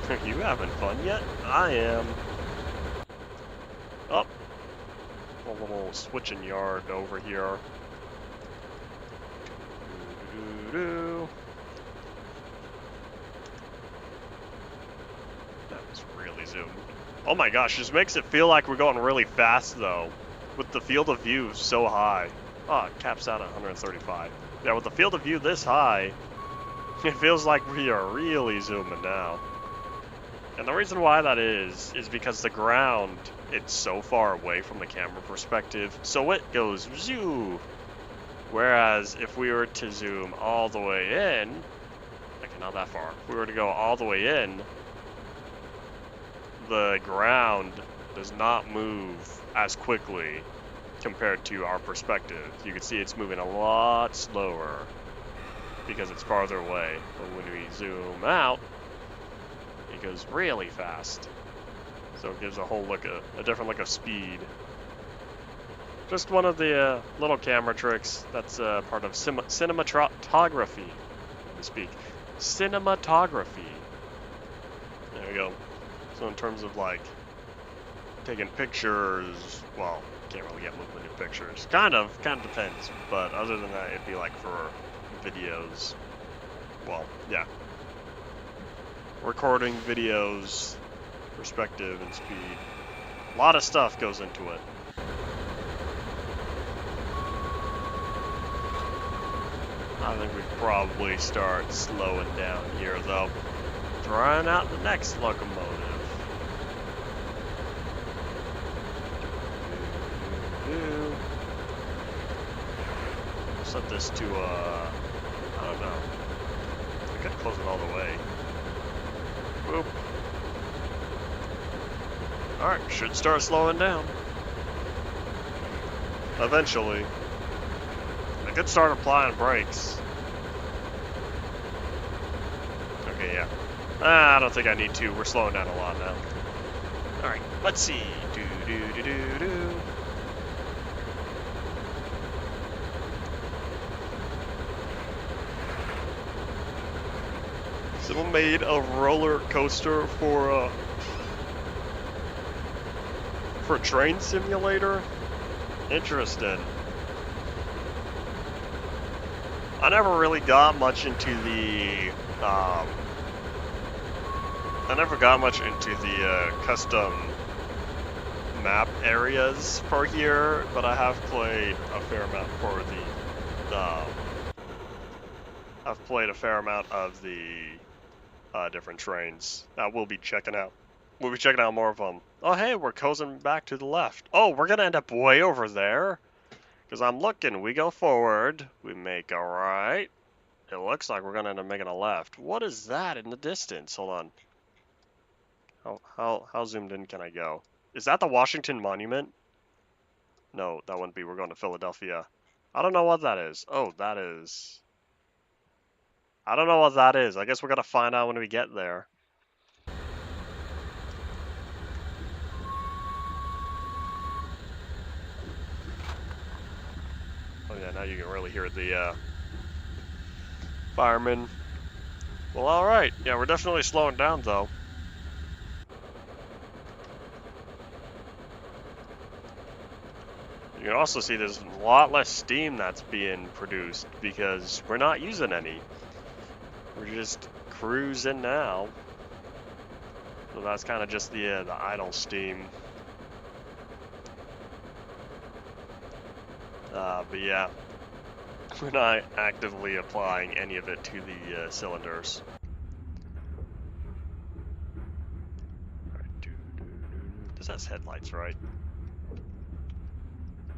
Are you having fun yet? I am. Oh. A little switching yard over here. That was really zoomed. Oh my gosh, this makes it feel like we're going really fast though. With the field of view so high. Oh, it caps out at 135. Yeah, with the field of view this high, it feels like we are really zooming now. And the reason why that is because the ground, it's so far away from the camera perspective, so it goes zoo. Whereas if we were to zoom all the way in, okay, not that far, if we were to go all the way in, the ground does not move as quickly compared to our perspective. You can see it's moving a lot slower because it's farther away. But when we zoom out, it goes really fast. So it gives a whole look, a different look of speed. Just one of the little camera tricks that's part of cinematography. Let me speak. Cinematography. There we go. So in terms of like taking pictures, well, can't really get movement in pictures. Kind of depends. But other than that, it'd be like for videos. Well, yeah. Recording videos, perspective and speed. A lot of stuff goes into it. I think we probably start slowing down here though. Trying out the next locomotive. Set this to I don't know. I could close it all the way. Boop. Alright, should start slowing down. Eventually. I could start applying brakes. Okay, yeah. I don't think I need to. We're slowing down a lot now. Alright, let's see. Do. Someone made a roller coaster for Train Simulator? Interesting. I never really got much into the custom map areas for here, but I have played a fair amount for I've played a fair amount of the different trains that we'll be checking out. We'll be checking out more of them. Oh, hey, we're coasting back to the left. Oh, we're gonna end up way over there. Because I'm looking, we go forward, we make a right. It looks like we're gonna end up making a left. What is that in the distance? Hold on. How zoomed in can I go? Is that the Washington Monument? No, that wouldn't be. We're going to Philadelphia. I don't know what that is. Oh, that is... I don't know what that is. I guess we're gonna find out when we get there. Oh yeah, now you can really hear the firemen. Well, alright. Yeah, we're definitely slowing down though. You can also see there's a lot less steam that's being produced because we're not using any. We're just cruising now. So that's kind of just the idle steam. But yeah, we're not actively applying any of it to the cylinders. This has headlights, right?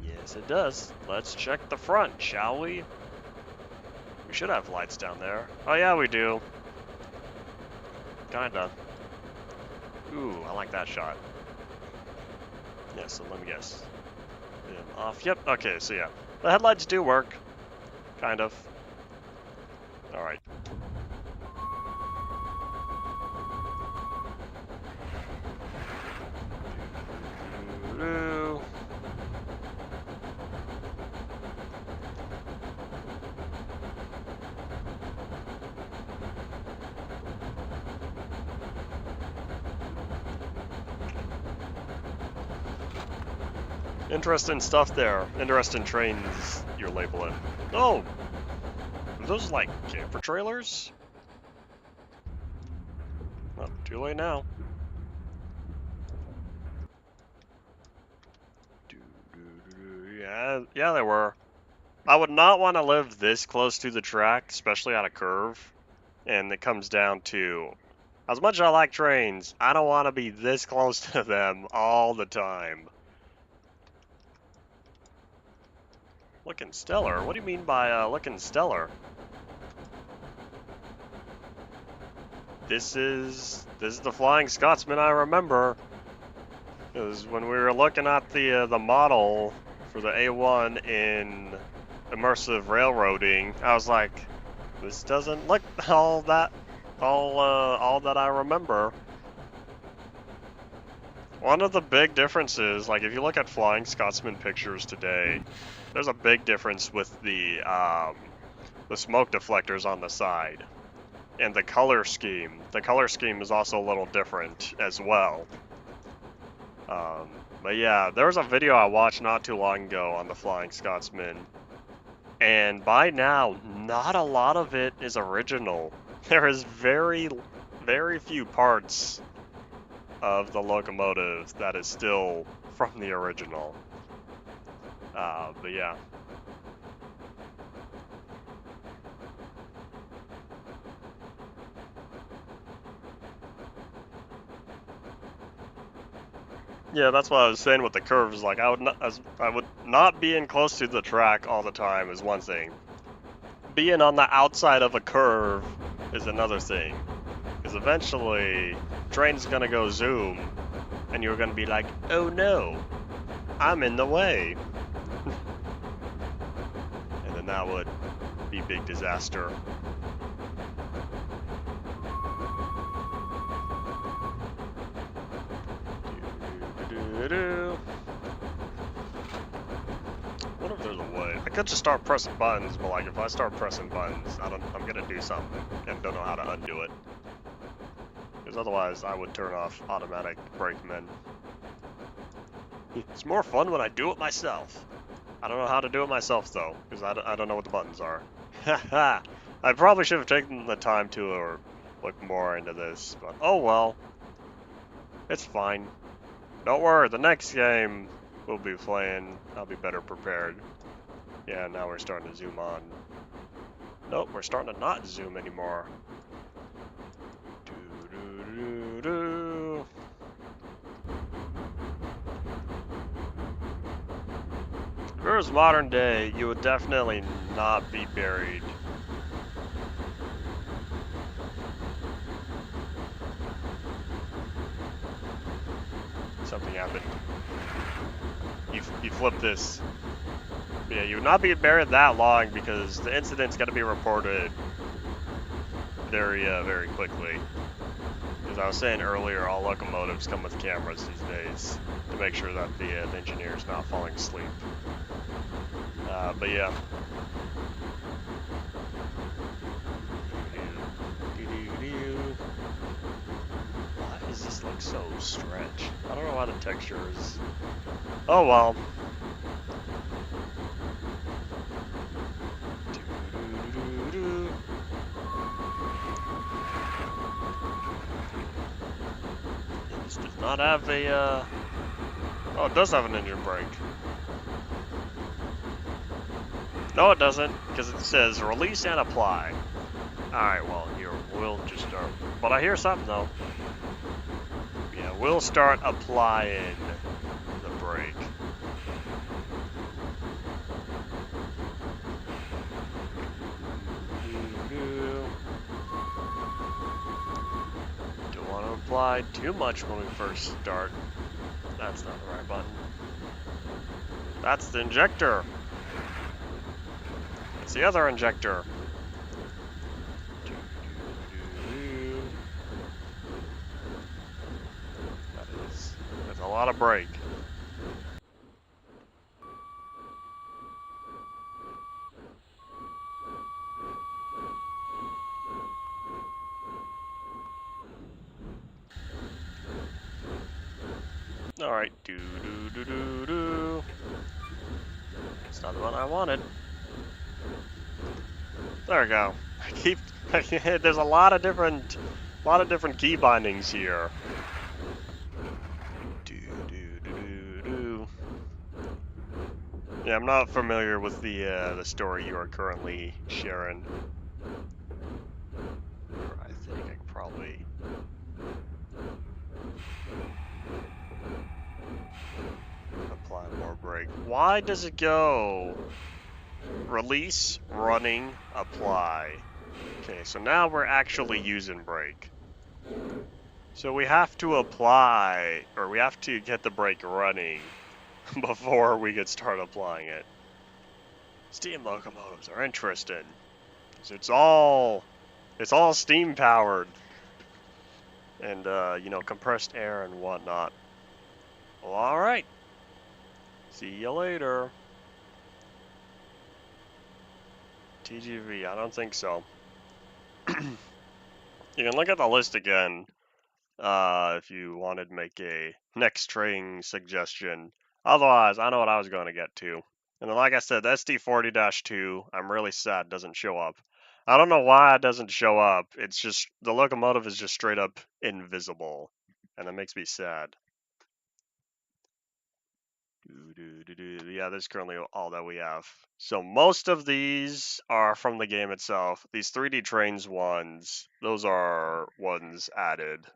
Yes, it does. Let's check the front, shall we? We should have lights down there. Oh yeah, we do. Kinda. Ooh, I like that shot. Yeah, so let me guess. Off. Yep. Okay, so yeah. The headlights do work. Kind of. Alright. Interesting stuff there. Interesting trains you're labeling. Oh! Are those like camper trailers? Oh, too late now. Yeah, they were. I would not want to live this close to the track, especially on a curve. And it comes down to, as much as I like trains, I don't want to be this close to them all the time. Looking stellar? What do you mean by looking stellar? This is the Flying Scotsman I remember. Because when we were looking at the model for the A1 in immersive railroading, I was like, this doesn't look all that I remember. One of the big differences, like if you look at Flying Scotsman pictures today, there's a big difference with the smoke deflectors on the side and the color scheme. The color scheme is also a little different as well. But yeah, there was a video I watched not too long ago on the Flying Scotsman, and by now, not a lot of it is original. There is very, very few parts of the locomotive that is still from the original. But yeah. Yeah, that's what I was saying with the curves. Like, I would not being close to the track all the time is one thing. Being on the outside of a curve is another thing. Because eventually, train's gonna go zoom, and you're gonna be like, oh no, I'm in the way. And then that would be big disaster. What if there's a way? I could just start pressing buttons, but like if I start pressing buttons, I'm gonna do something and don't know how to undo it. Because otherwise I would turn off automatic brakemen. It's more fun when I do it myself. I don't know how to do it myself though, because I don't know what the buttons are. Haha. I probably should have taken the time to look more into this, but oh well. It's fine. Don't worry, the next game we'll be playing, I'll be better prepared. Yeah, now we're starting to zoom on. Nope, we're starting to not zoom anymore. Doo-doo-doo-doo. If it was modern day, you would definitely not be buried. Something happened. You flip this. Yeah, you would not be buried that long because the incident's got to be reported very quickly. As I was saying earlier, all locomotives come with cameras these days to make sure that the engineer's not falling asleep. But yeah. Why does this look so stretched? I don't know why the texture is. Oh well. This does not have a. Oh, it does have an engine brake. No, it doesn't, because it says release and apply. Alright, well, here, we'll just start. But I hear something, though. Yeah, we'll start applying the brake. Don't want to apply too much when we first start. That's not the right button. That's the injector. That's the other injector. That's a lot of brake. Alright, do. It's not the one I wanted. There we go. I keep. There's a lot of different key bindings here. Do. Yeah, I'm not familiar with the story you are currently sharing. I think I can probably. Apply more brake. Why does it go release, running, apply? Okay, so now we're actually using brake. So we have to apply, or we have to get the brake running before we could start applying it. Steam locomotives are interesting. It's all steam powered. And, compressed air and whatnot. Well, alright. See you later. TGV, I don't think so. You can look at the list again if you wanted to make a next train suggestion. Otherwise, I know what I was going to get to. And then, like I said, the SD40-2, I'm really sad doesn't show up. I don't know why it doesn't show up. It's just, the locomotive is just straight up invisible. And it makes me sad. Yeah, this is currently all that we have. So most of these are from the game itself. These 3D Trains ones, those are ones added.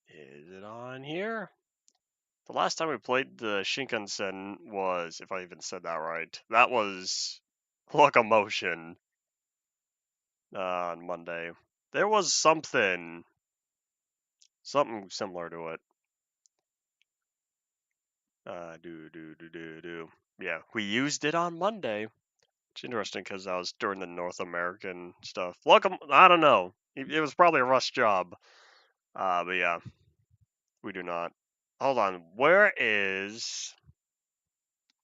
Is it on here? The last time we played the Shinkansen was, if I even said that right, that was Locomotion on Monday. There was something similar to it. Yeah, we used it on Monday. It's interesting because that was during the North American stuff. I don't know. It was probably a rush job. But yeah, we do not. Hold on.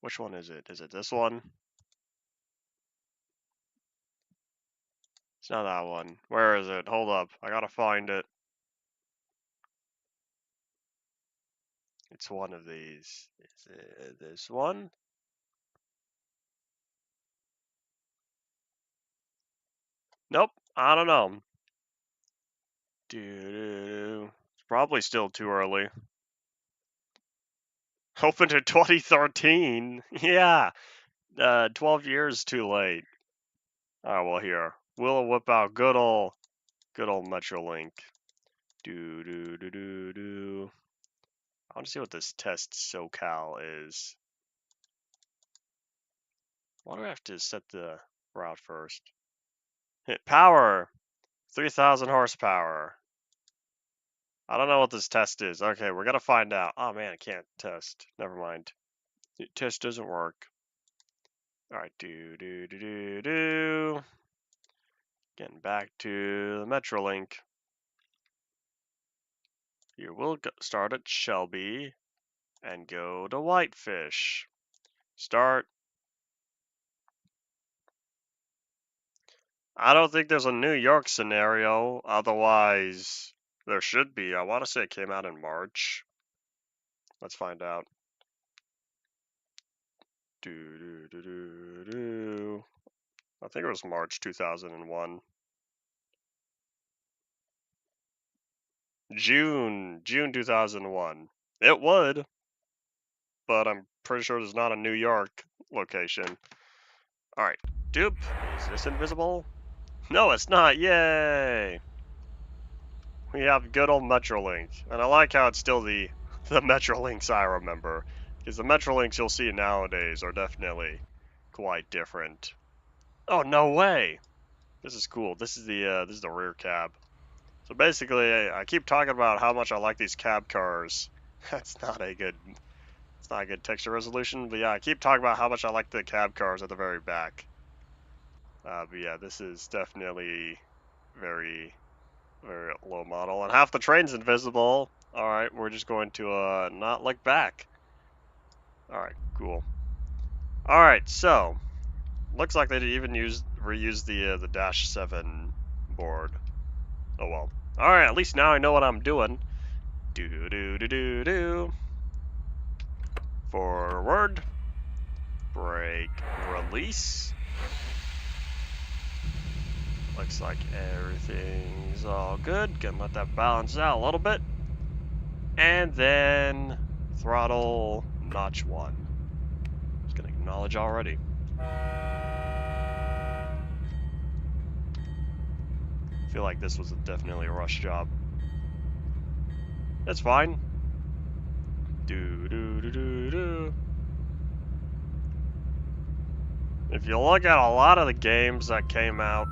Which one is it? Is it this one? It's not that one. Where is it? Hold up. I gotta find it. It's one of these. Is it this one? Nope, I don't know. It's probably still too early. Opened in 2013. Yeah, 12 years too late. Alright, well here. We'll whip out good old Metrolink. I want to see what this test SoCal is. Why do I have to set the route first? Hit power! 3,000 horsepower. I don't know what this test is. Okay, we're gonna find out. Oh man, I can't test. Never mind. The test doesn't work. Alright, Getting back to the Metrolink. You will start at Shelby and go to Whitefish. Start. I don't think there's a New York scenario, otherwise there should be. I want to say it came out in March. Let's find out. I think it was March 2001. June 2001. It would, but I'm pretty sure there's not a New York location. Alright, dupe. Is this invisible? No, it's not. Yay! We have good old Metrolink. And I like how it's still the Metrolinks I remember. Because the Metrolinks you'll see nowadays are definitely quite different. Oh, no way! This is cool. This is the rear cab. So basically, I keep talking about how much I like these cab cars. It's not a good texture resolution, but yeah, I keep talking about how much I like the cab cars at the very back. But yeah, this is definitely very, very low model, and half the train's invisible. All right, we're just going to not look back. All right, cool. All right, so looks like they even reused the Dash 7 board. Oh well. All right, at least now I know what I'm doing. Forward. Brake. Release. Looks like everything's all good. Gonna let that balance out a little bit. And then throttle notch 1. Just gonna acknowledge already. I feel like this was definitely a rush job. That's fine. If you look at a lot of the games that came out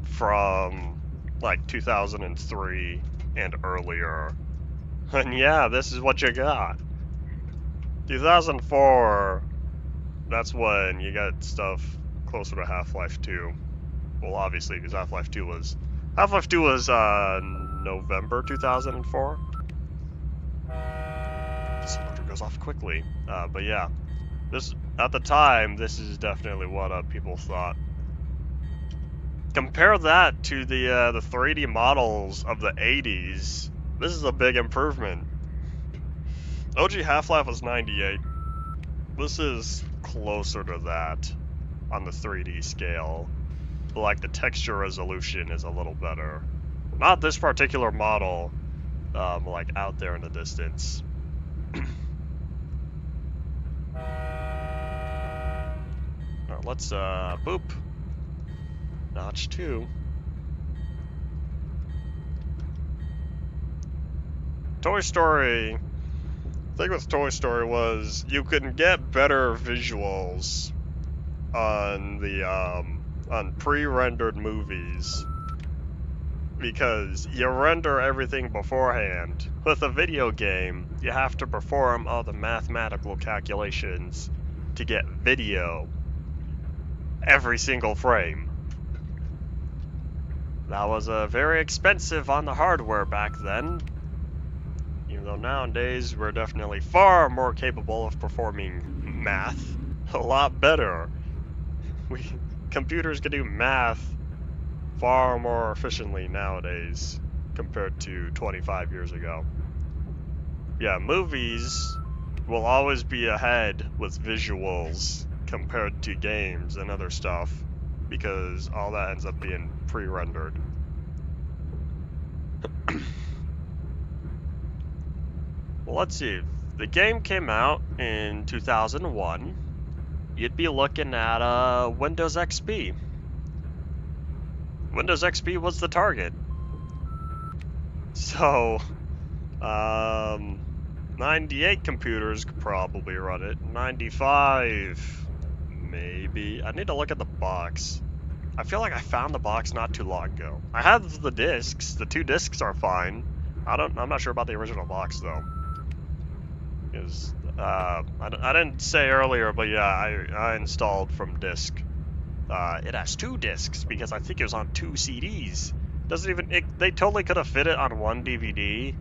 from like 2003 and earlier, and yeah, this is what you got. 2004, that's when you got stuff closer to Half-Life 2. Well, obviously, because Half-Life 2 was November 2004. This motor goes off quickly, but yeah, this at the time, this is definitely what people thought. Compare that to the 3D models of the 80s. This is a big improvement. OG Half-Life was 98. This is closer to that on the 3D scale. But like the texture resolution is a little better. Not this particular model, like out there in the distance. Let's boop. Notch 2. Toy Story. The thing with Toy Story was you could get better visuals on the on pre-rendered movies because you render everything beforehand. With a video game, you have to perform all the mathematical calculations to get video every single frame. That was very expensive on the hardware back then. Even though nowadays we're definitely far more capable of performing math a lot better. Computers can do math far more efficiently nowadays compared to 25 years ago. Yeah, movies will always be ahead with visuals compared to games and other stuff. because all that ends up being pre-rendered. Well, let's see. If the game came out in 2001, you'd be looking at Windows XP. Windows XP was the target. So, 98 computers could probably run it. 95, maybe. I need to look at the box. I feel like I found the box not too long ago. I have the discs. The 2 discs are fine. I'm not sure about the original box though. Because I didn't say earlier, but yeah, I installed from disk. It has 2 discs because I think it was on 2 CDs. Doesn't even they totally could have fit it on 1 DVD.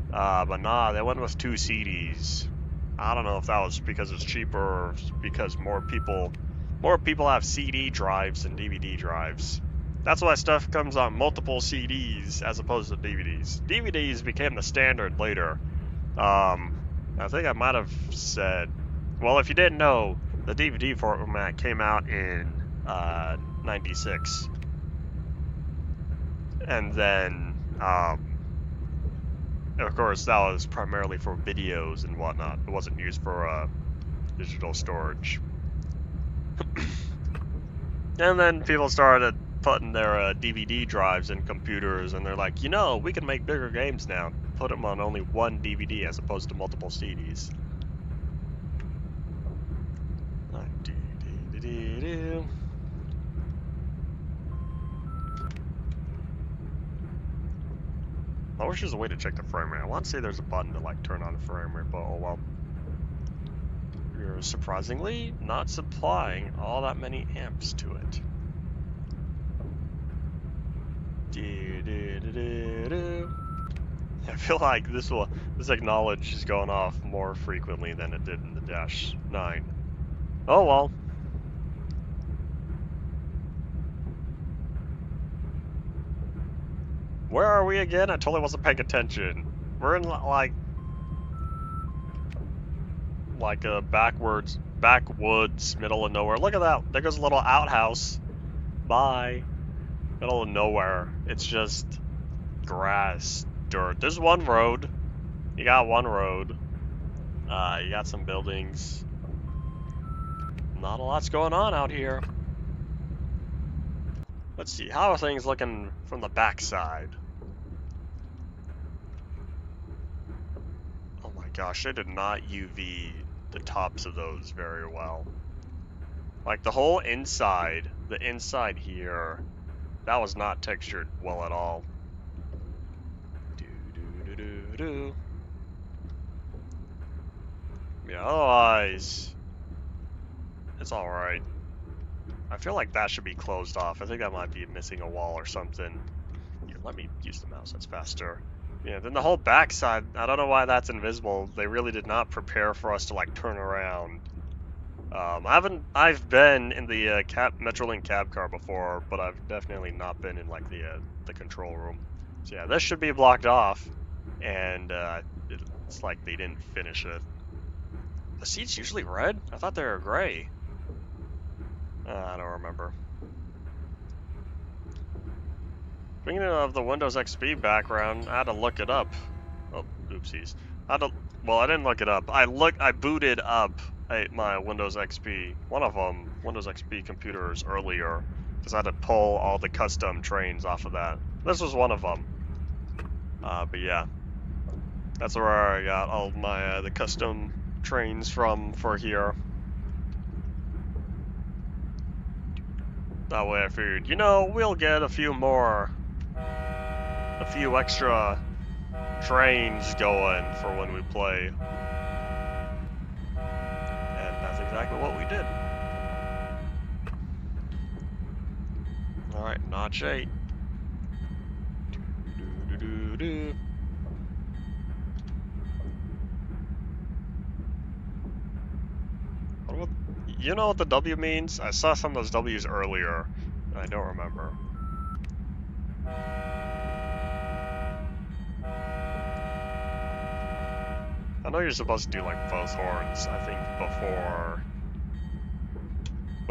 But nah, they went with 2 CDs. I don't know if that was because it's cheaper or because more people have CD drives than DVD drives. That's why stuff comes on multiple CDs as opposed to DVDs. DVDs became the standard later. I think I might have said, well, if you didn't know, the DVD format came out in 96. And then, of course, that was primarily for videos and whatnot. It wasn't used for digital storage. And then people started putting their DVD drives in computers, and they're like, you know, we can make bigger games now. Put them on only 1 DVD as opposed to multiple CDs. I wish there's a way to check the frame rate. I want to say there's a button to like turn on the frame rate, but oh well. You're surprisingly not supplying all that many amps to it. I feel like this acknowledge is going off more frequently than it did in the Dash 9. Oh well. Where are we again? I totally wasn't paying attention. We're in like a backwoods, middle of nowhere. Look at that. There goes a little outhouse. Bye. Middle of nowhere. It's just grass, dirt. There's one road. You got one road. You got some buildings. Not a lot's going on out here. Let's see. How are things looking from the backside? Oh my gosh, they did not UV the tops of those very well. Like the whole inside, the inside here, that was not textured well at all. Yeah, otherwise, it's alright. I feel like that should be closed off. I think I might be missing a wall or something. Here, let me use the mouse, that's faster. Yeah, then the whole backside, I don't know why that's invisible. They really did not prepare for us to like turn around. I've been in the Metrolink cab car before, but I've definitely not been in like the control room. So yeah, this should be blocked off, and it's like they didn't finish it. The seat's usually red? I thought they were gray. I don't remember. Speaking of the Windows XP background, I had to look it up. Oh, oopsies. Well, I didn't look it up. I booted up my Windows XP, one of them, Windows XP computers earlier, because I had to pull all the custom trains off of that. This was one of them. But yeah, that's where I got all my the custom trains from for here. That way I figured, you know, we'll get a few extra trains going for when we play. And that's exactly what we did. Alright, notch 8. You know what the W means? I saw some of those W's earlier, and I don't remember. I know you're supposed to do like both horns, I think,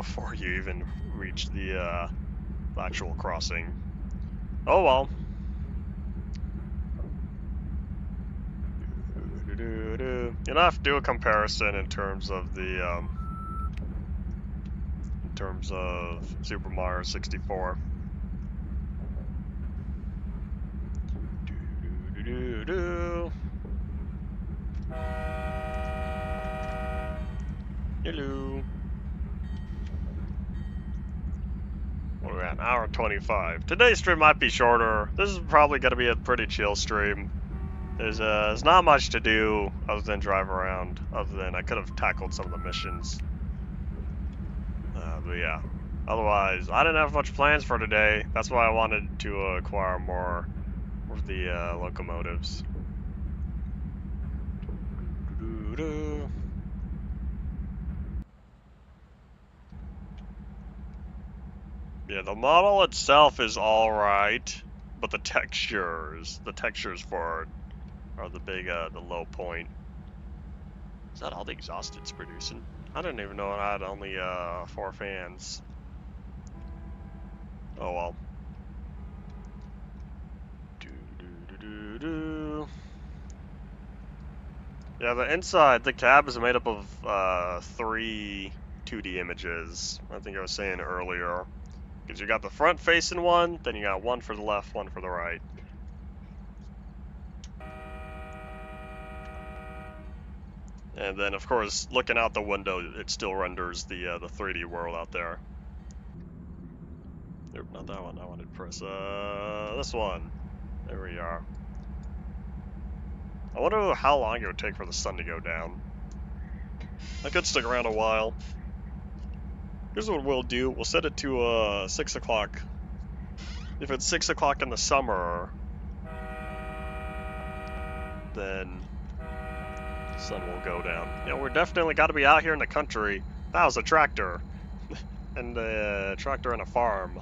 before you even reach the actual crossing. Oh well. You'll have to do a comparison in terms of the Super Mario 64. Hello. We're at an hour and 25. Today's stream might be shorter. This is probably going to be a pretty chill stream. There's not much to do other than drive around. Other than I could have tackled some of the missions. But yeah. Otherwise, I didn't have much plans for today. That's why I wanted to acquire more of the locomotives. Yeah, the model itself is alright, but the textures for it are the big, the low point. Is that all the exhaust it's producing? I didn't even know it had only 4 fans. Oh well. Yeah, the inside, the cab is made up of 3 2D images. I think I was saying earlier. Because you got the front facing one, then you got one for the left, one for the right. And then, of course, looking out the window, it still renders the 3D world out there. Nope, not that one. I wanted to press this one. There we are. I wonder how long it would take for the sun to go down. I could stick around a while. Here's what we'll do. We'll set it to 6 o'clock. If it's 6 o'clock in the summer, then the sun will go down. Yeah, we're definitely got to be out here in the country. That was a tractor. And a tractor and a farm.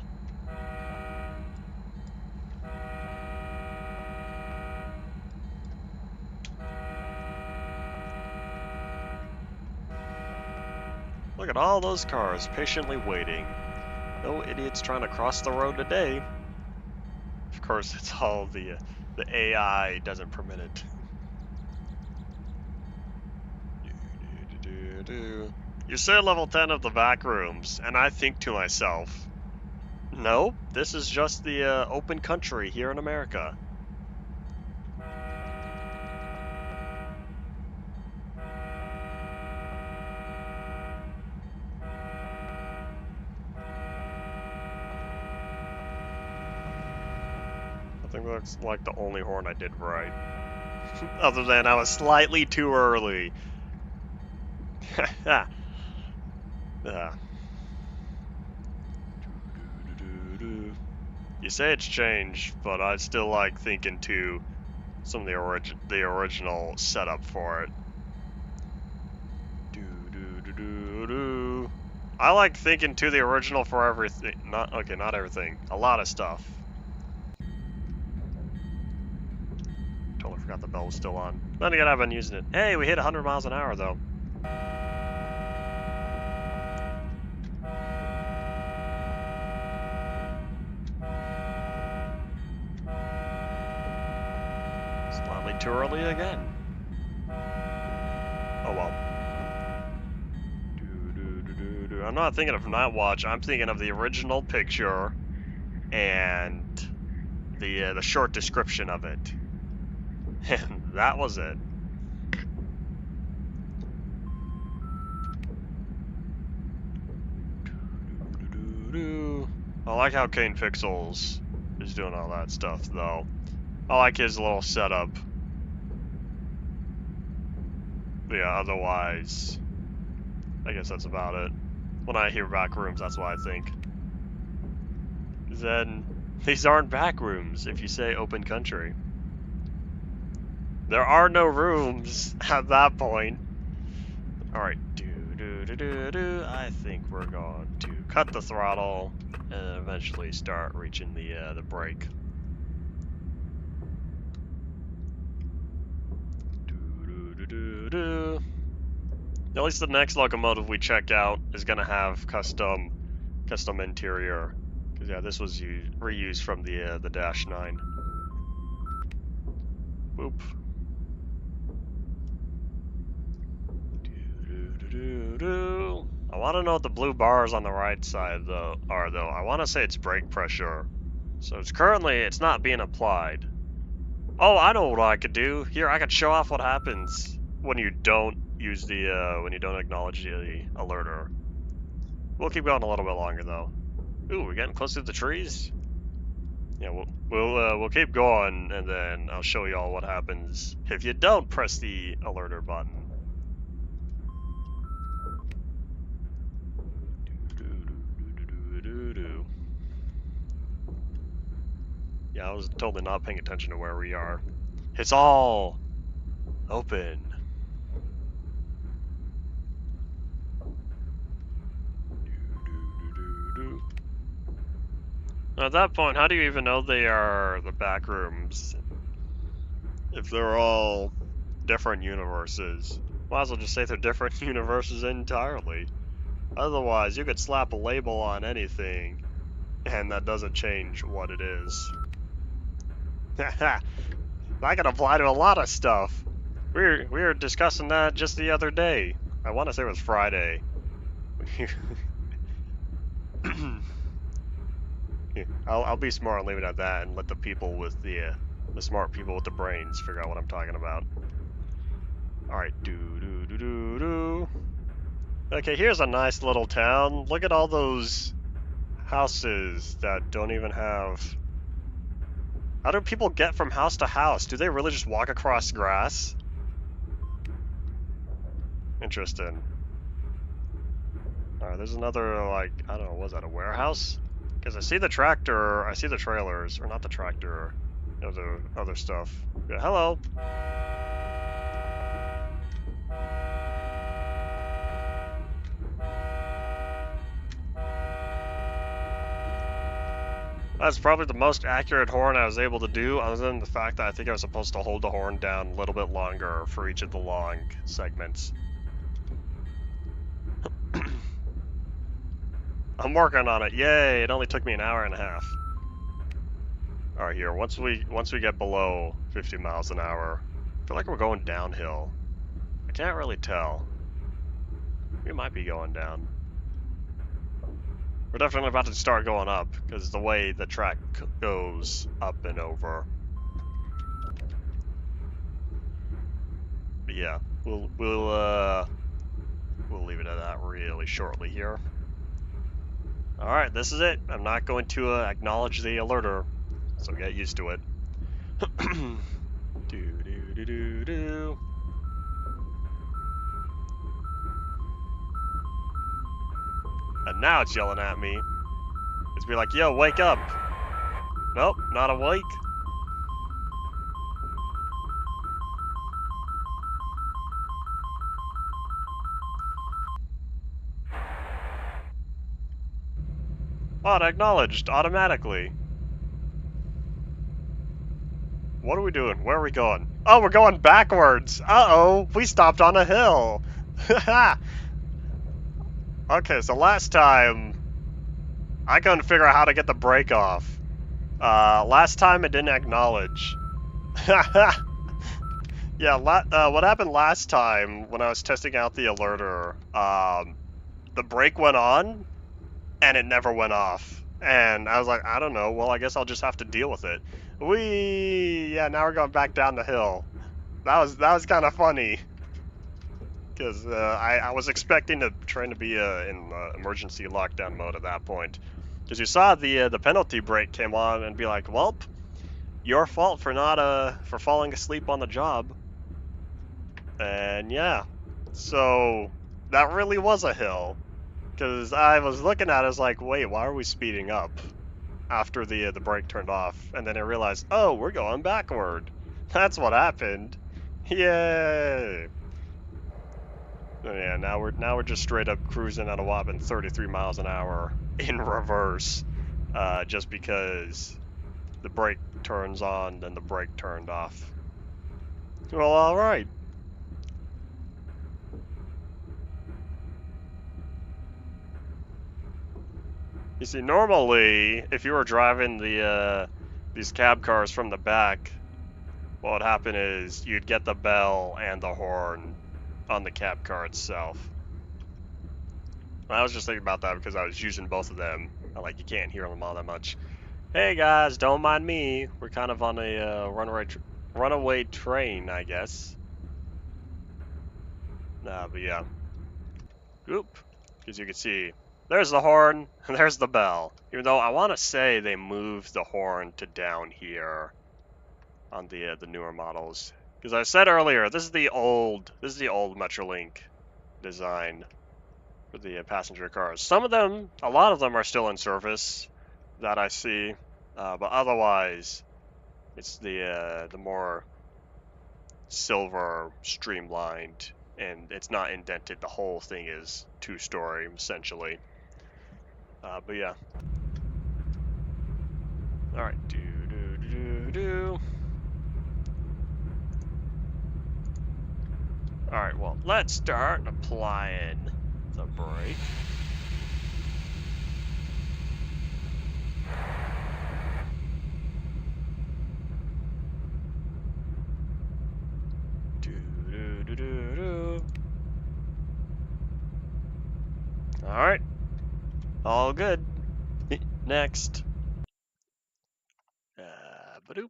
Look at all those cars patiently waiting. No idiots trying to cross the road today. Of course, it's all the AI doesn't permit it. You say level 10 of the back rooms, and I think to myself, no, this is just the open country here in America. I think that's like the only horn I did right. Other than I was slightly too early. You say it's changed, but I still like thinking to some of the original setup for it. I like thinking to the original for everything. Not everything. A lot of stuff. Totally forgot the bell was still on. Then again, I've been using it. Hey, we hit 100 miles an hour though. Slightly too early again. Oh well. I'm not thinking of Night Watch. I'm thinking of the original picture and the short description of it. And that was it. I like how Kane Pixels is doing all that stuff, though. I like his little setup. But yeah, otherwise, I guess that's about it. When I hear back rooms, that's what I think. Then, these aren't back rooms if you say open country. There are no rooms at that point. Alright, I think we're going to cut the throttle and eventually start reaching the brake. At least the next locomotive we check out is gonna have custom interior. Cause yeah, this was reused from the Dash 9. Boop. I want to know what the blue bars on the right side are though. I want to say it's brake pressure. So it's not being applied. Oh, I know what I could do. Here, I could show off what happens when you don't use when you don't acknowledge the alerter. We'll keep going a little bit longer though. Ooh, we're getting close to the trees. Yeah, we'll keep going, and then I'll show you all what happens if you don't press the alerter button. Yeah, I was totally not paying attention to where we are. It's all open. At that point, how do you even know they are the back rooms if they're all different universes? Might as well just say they're different universes entirely. Otherwise, you could slap a label on anything, and that doesn't change what it is. That can apply to a lot of stuff. We were discussing that just the other day. I want to say it was Friday. I'll be smart and leave it at that, and let the people with the smart people with the brains figure out what I'm talking about. All right, Okay, here's a nice little town. Look at all those houses that don't even have. How do people get from house to house? Do they really just walk across grass? Interesting. Alright, there's another, like, I don't know, was that a warehouse? Because I see the tractor, I see the trailers, or not the tractor, the other stuff. Yeah, hello! That's probably the most accurate horn I was able to do, other than the fact that I think I was supposed to hold the horn down a little bit longer for each of the long segments. I'm working on it. Yay! It only took me an hour and a half. Alright, here. Once we get below 50 miles an hour, I feel like we're going downhill. I can't really tell. We might be going down. We're definitely about to start going up, because the way the track goes up and over. But yeah, we'll leave it at that really shortly here. Alright, this is it. I'm not going to acknowledge the alerter, so get used to it. Do. And now it's yelling at me. It's be like, yo, wake up. Nope, not awake. Oh, it acknowledged automatically. What are we doing? Where are we going? Oh, we're going backwards. Uh-oh, we stopped on a hill. Okay, so last time, I couldn't figure out how to get the brake off. Last time it didn't acknowledge. Yeah, what happened last time when I was testing out the alerter, the brake went on, and it never went off. And I was like, I don't know, well, I guess I'll just have to deal with it. Yeah, now we're going back down the hill. That was kind of funny. Because I was expecting to trying to be in emergency lockdown mode at that point. Because you saw the penalty brake came on and be like, welp, your fault for not for falling asleep on the job. And yeah, so that really was a hill. Because I was looking at it, I was like, wait, why are we speeding up? After the brake turned off, and then I realized, oh, we're going backward. That's what happened. Yay! Yeah, now we're just straight up cruising at a whopping 33 miles an hour in reverse, just because the brake turns on, then the brake turned off. Well, all right. You see, normally, if you were driving these cab cars from the back, what would happen is you'd get the bell and the horn on the cab car itself. I was just thinking about that because I was using both of them. Like, you can't hear them all that much. Hey guys, don't mind me. We're kind of on a runaway train, I guess. Nah, but yeah. Oop. As you can see, there's the horn, and there's the bell. Even though I want to say they moved the horn to down here on the newer models. Because I said earlier, this is the old Metrolink design for the passenger cars. Some of them, a lot of them are still in service that I see, but otherwise, it's the more silver, streamlined, and it's not indented. The whole thing is two-story, essentially. But yeah. Alright, Alright, well, let's start applying the brake. Alright. All good. Next. Badoop.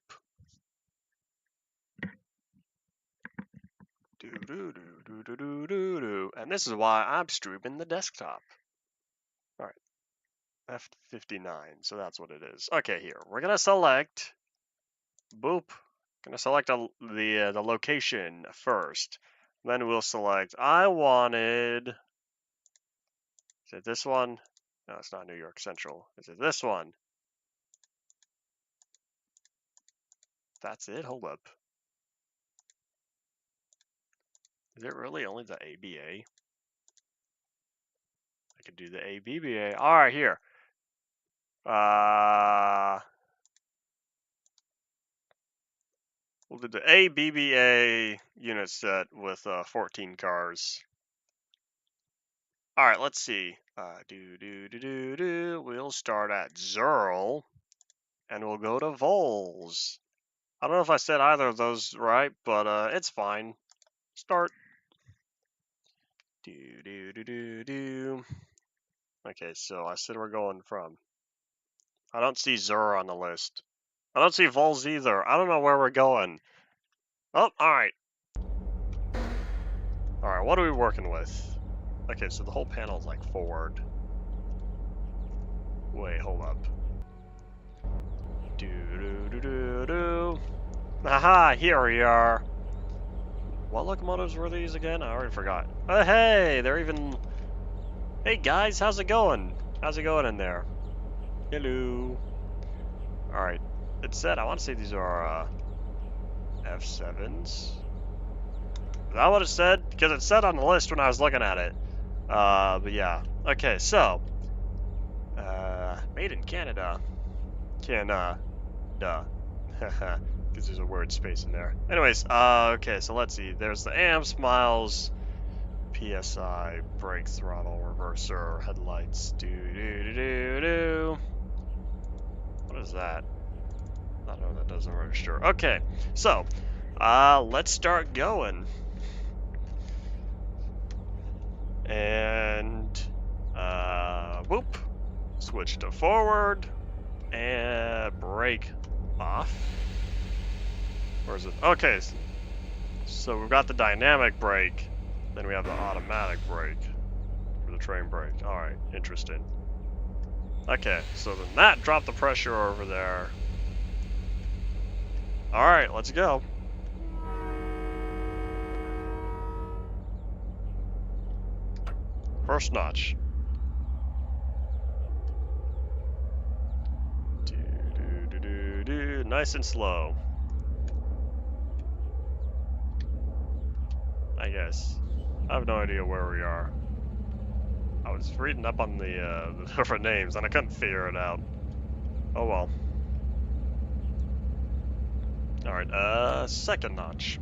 And this is why I'm streaming the desktop. Alright. F59, so that's what it is. Okay, here. We're gonna select boop. Gonna select the location first. Then we'll select I wanted. Is it this one? No, it's not New York Central. Is it this one? That's it? Hold up. Is it really only the ABA? I could do the ABBA. Alright, here. We'll do the ABBA unit set with 14 cars. Alright, let's see. We'll start at Zurl, and we'll go to Vols. I don't know if I said either of those right, but it's fine. Start. Okay, so I said we're going from. I don't see Zur on the list. I don't see Vols either. I don't know where we're going. Oh, alright. Alright, what are we working with? Okay, so the whole panel is like forward. Wait, hold up. Aha, here we are. What locomotives were these again? I already forgot. Oh, hey, they're even... Hey guys, how's it going? How's it going in there? Hello. Alright, it said, I want to say these are F7s. Is that what it said? Because it said on the list when I was looking at it. But yeah. Okay, so. Made in Canada. Canada. Because there's a word space in there. Anyways, okay, so let's see. There's the amps, miles, PSI, brake, throttle, reverser, headlights. What is that? I don't know, that doesn't register. Okay, so, let's start going. And, whoop. Switch to forward. And brake off. Where is it? Okay, so we've got the dynamic brake. Then we have the automatic brake for the train brake. Alright, interesting. Okay, so then that dropped the pressure over there. Alright, let's go. First notch. Nice and slow. I guess. I have no idea where we are. I was reading up on the different names and I couldn't figure it out. Oh well. Alright, second notch.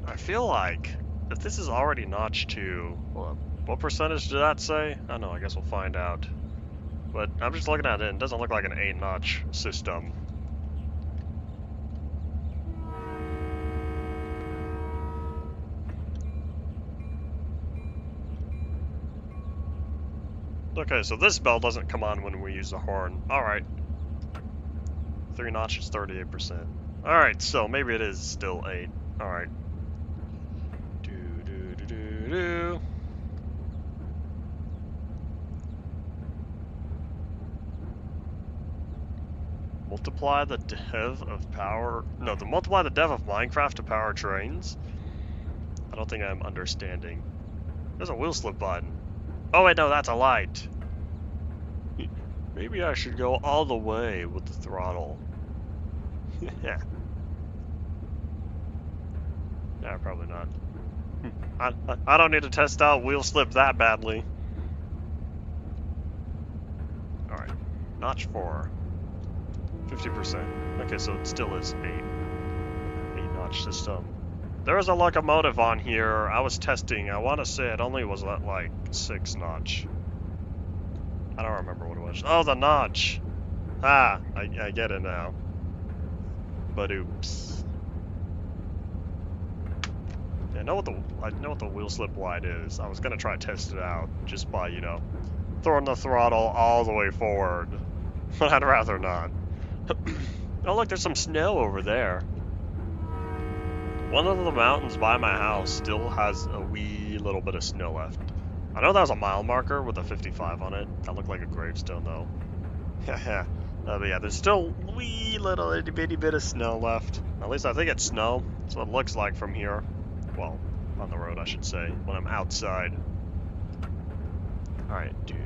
I feel like if this is already notch 2, hold up. What percentage did that say? I don't know, I guess we'll find out. But I'm just looking at it, and it doesn't look like an 8-notch system. Okay, so this bell doesn't come on when we use the horn. Alright. 3 notches, 38%. Alright, so maybe it is still 8. Alright. Do. Multiply the dev of power... No, multiply the dev of Minecraft to power trains? I don't think I'm understanding. There's a wheel slip button. Oh wait, no, that's a light. Maybe I should go all the way with the throttle. Yeah. Yeah, probably not. I don't need to test out wheel slip that badly. Alright. Notch 4. 50%. Okay, so it still is 8-notch system. There was a locomotive on here. I was testing. I want to say it only was at like 6-notch. I don't remember what it was. Oh, the notch. Ah, I get it now. But oops. Yeah, I know what the wheel slip light is. I was gonna try to test it out just by, you know, throwing the throttle all the way forward. But I'd rather not. Oh look, there's some snow over there. One of the mountains by my house still has a wee little bit of snow left. I know that was a mile marker with a 55 on it. That looked like a gravestone though. But yeah, there's still a wee little itty bitty bit of snow left. At least I think it's snow. That's what it looks like from here. Well, on the road I should say, when I'm outside. Alright, do.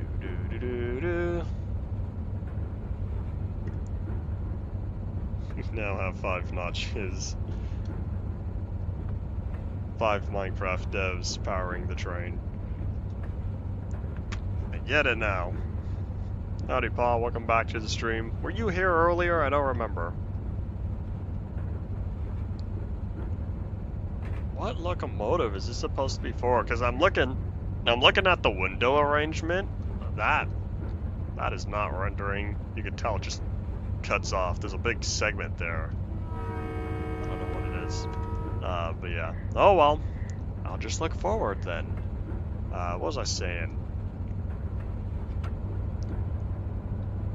We now have 5 notches. 5 Minecraft devs powering the train. I get it now. Howdy, Paul. Welcome back to the stream. Were you here earlier? I don't remember. What locomotive is this supposed to be for? Because I'm looking at the window arrangement. That is not rendering. You can tell it just cuts off. There's a big segment there. I don't know what it is. But yeah. Oh well. I'll just look forward then. What was I saying?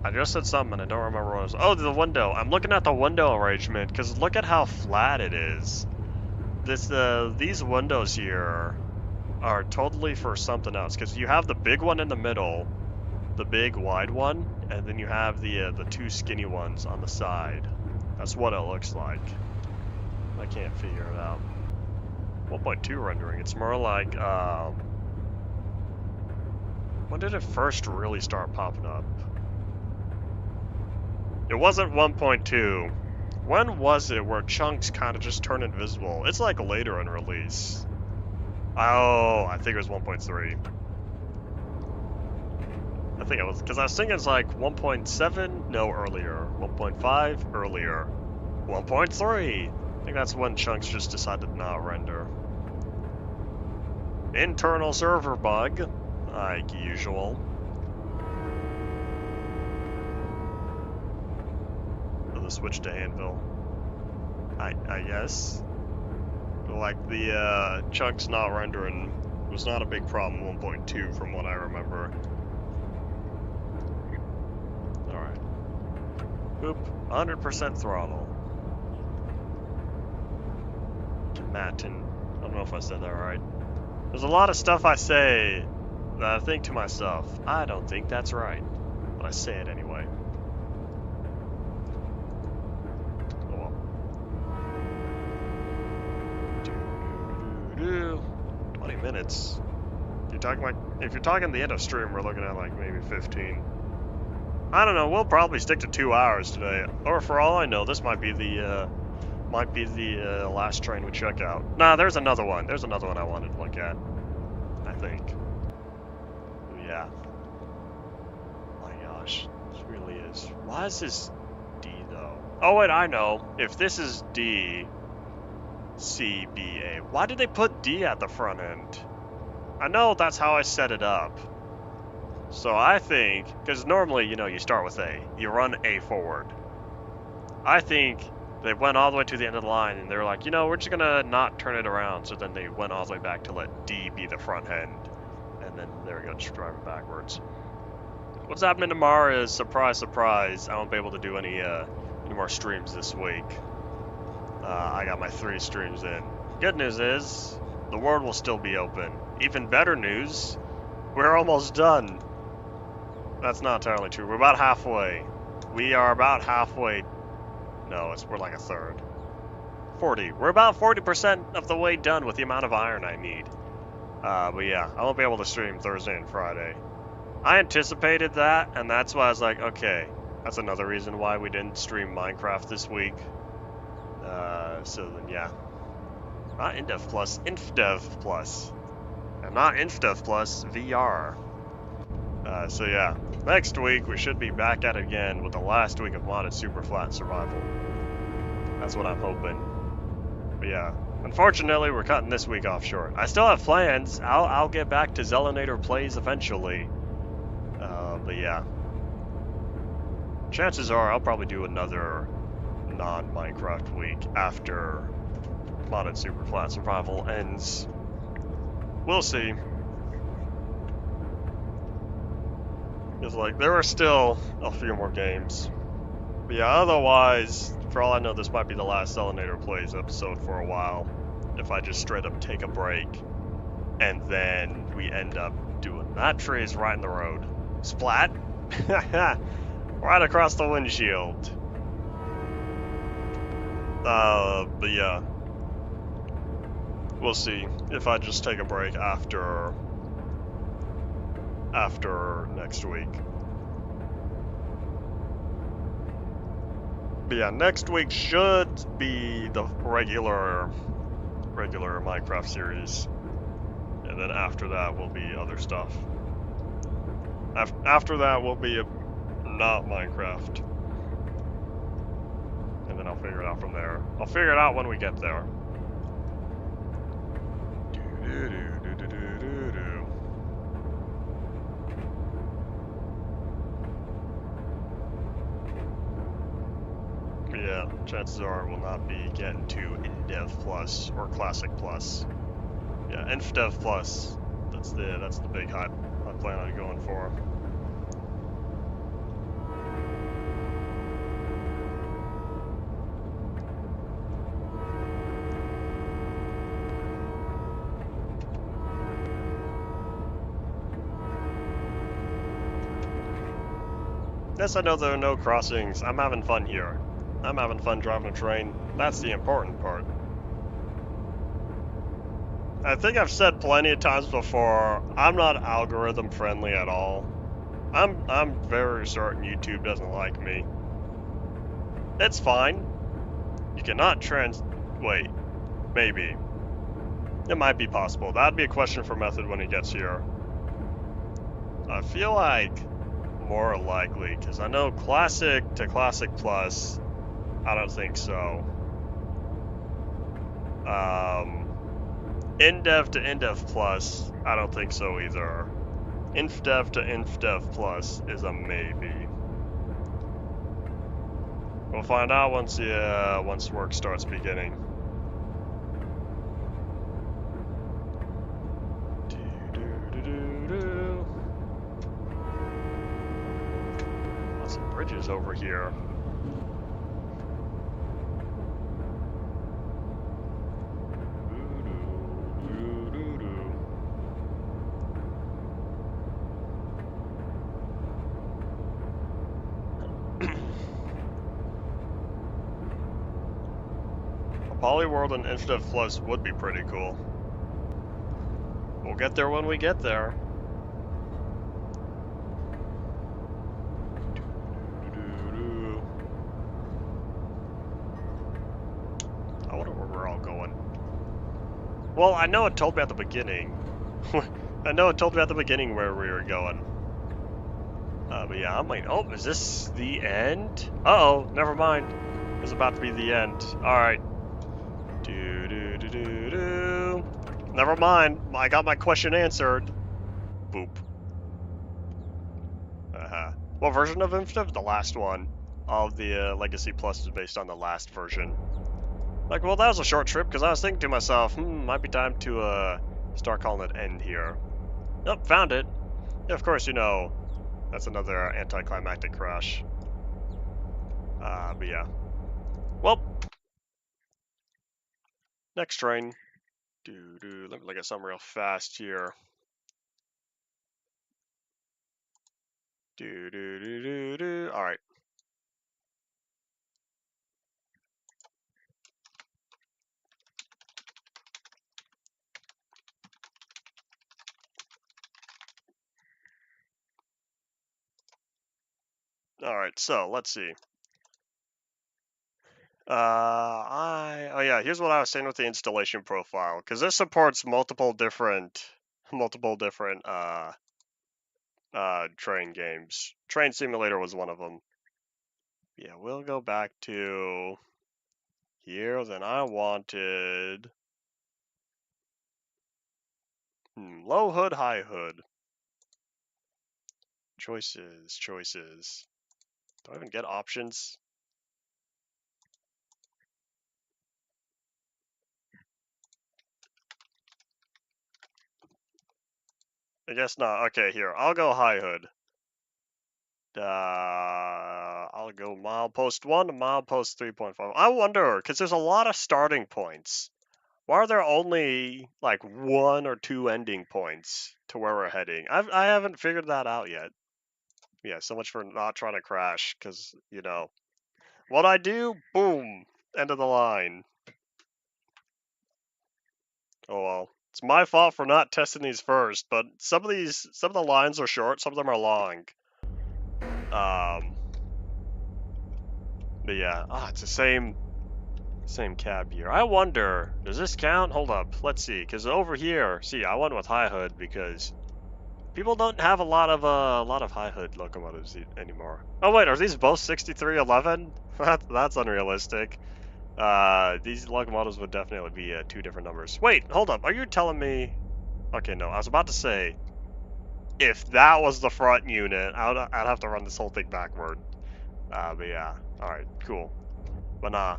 I just said something and I don't remember what it was. Oh, the window. I'm looking at the window arrangement because look at how flat it is. These windows here are totally for something else because you have the big one in the middle, the big wide one, and then you have the 2 skinny ones on the side. That's what it looks like. I can't figure it out. 1.2 rendering. It's more like when did it first really start popping up? It wasn't 1.2. When was it where chunks kind of just turn invisible? It's like later in release. Oh, I think it was 1.3. I think it was, because I was thinking it's like 1.7, no, earlier. 1.5, earlier. 1.3. I think that's when chunks just decided to not render. Internal server bug, like usual. The switch to anvil. I guess. Like the chunks not rendering was not a big problem 1.2 from what I remember. Alright. Oop. 100% throttle. Matin. I don't know if I said that right. There's a lot of stuff I say that I think to myself, I don't think that's right. But I say it anyway. 20 minutes. If you're talking the end of stream, we're looking at like maybe 15. I don't know. We'll probably stick to 2 hours today, or for all I know, this might be the last train we check out. Nah, there's another one. There's another one I wanted to look at. I think. Yeah. My gosh, this really is. Why is this D though? Oh wait, I know. If this is D. C, B, A. Why did they put D at the front end? I know that's how I set it up. So I think, because normally, you know, you start with A. You run A forward. I think they went all the way to the end of the line, and they were like, you know, we're just going to not turn it around. So then they went all the way back to let D be the front end. And then there we go, just drive it backwards. What's happening tomorrow is, surprise, surprise, I won't be able to do any more streams this week. I got my 3 streams in. Good news is, the world will still be open. Even better news, we're almost done. That's not entirely true. We're about halfway. We are about halfway. No, we're like a third. 40. We're about 40% of the way done with the amount of iron I need. But yeah, I won't be able to stream Thursday and Friday. I anticipated that, and that's why I was like, okay, that's another reason why we didn't stream Minecraft this week. So then, yeah. Not InDev Plus, InfDev Plus. And not InfDev Plus, VR. So yeah, next week we should be back at it again with the last week of modded super flat survival. That's what I'm hoping. But yeah, unfortunately we're cutting this week off short. I still have plans. I'll get back to Xelanater Plays eventually. But yeah, chances are I'll probably do another non-Minecraft week after modded super flat survival ends. We'll see. Because, like, there are still a few more games. But yeah, otherwise, for all I know, this might be the last Xelanater Plays episode for a while. If I just straight up take a break. And then we end up doing that tree is right in the road. Splat! Right across the windshield. But yeah. We'll see if I just take a break after next week. But yeah, next week should be the regular Minecraft series. And then after that will be other stuff. After that will be not Minecraft. And then I'll figure it out from there. I'll figure it out when we get there. But yeah, chances are it will not be getting to InDev Plus or Classic Plus. Yeah, InfDev Plus. That's the big hype I plan on going for. Yes, I know there are no crossings. I'm having fun here. I'm having fun driving a train. That's the important part. I think I've said plenty of times before, I'm not algorithm friendly at all. I'm very certain YouTube doesn't like me. It's fine. You cannot wait. Maybe. It might be possible. That'd be a question for Method when he gets here. I feel like more likely, because I know Classic to Classic Plus, I don't think so. InDev to InDev Plus, I don't think so either. InfDev to InfDev Plus is a maybe. We'll find out once work starts beginning. Lots of bridges over here. Polyworld and InfDev Plus would be pretty cool. We'll get there when we get there. I wonder where we're all going. Well, I know it told me at the beginning. I know it told me at the beginning where we were going. But yeah, I'm like, oh, is this the end? Uh-oh, never mind. It's about to be the end. Alright. Never mind. I got my question answered. Boop. What version of Infinite? The last one. All of the Legacy Plus is based on the last version. Like, well, that was a short trip because I was thinking to myself, might be time to start calling it end here. Nope, found it. Yeah, of course, you know, that's another anticlimactic crash. But yeah. Well, next train. Let me look at something real fast here. All right. All right. So let's see. Oh yeah, here's what I was saying with the installation profile, because this supports multiple different train games. Train Simulator was one of them. Yeah, we'll go back to here. Then I wanted low hood, high hood. Choices. Do I even get options? I guess not. Okay, here. I'll go high hood. I'll go milepost 1 to milepost 3.5. I wonder, because there's a lot of starting points. Why are there only like 1 or 2 ending points to where we're heading? I haven't figured that out yet. Yeah, so much for not trying to crash, because, you know, what I do, boom, end of the line. Oh well. It's my fault for not testing these first, but some of the lines are short, some of them are long. But yeah, it's the same cab here. I wonder, does this count? Hold up, let's see, because over here, see, I went with high hood because people don't have a lot of high hood locomotives anymore. Oh wait, are these both 6311? That's unrealistic. These locomotives would definitely be 2 different numbers. Wait, hold up, are you telling me? Okay, no, I was about to say, if that was the front unit, I'd have to run this whole thing backward. But yeah, all right, cool. But nah,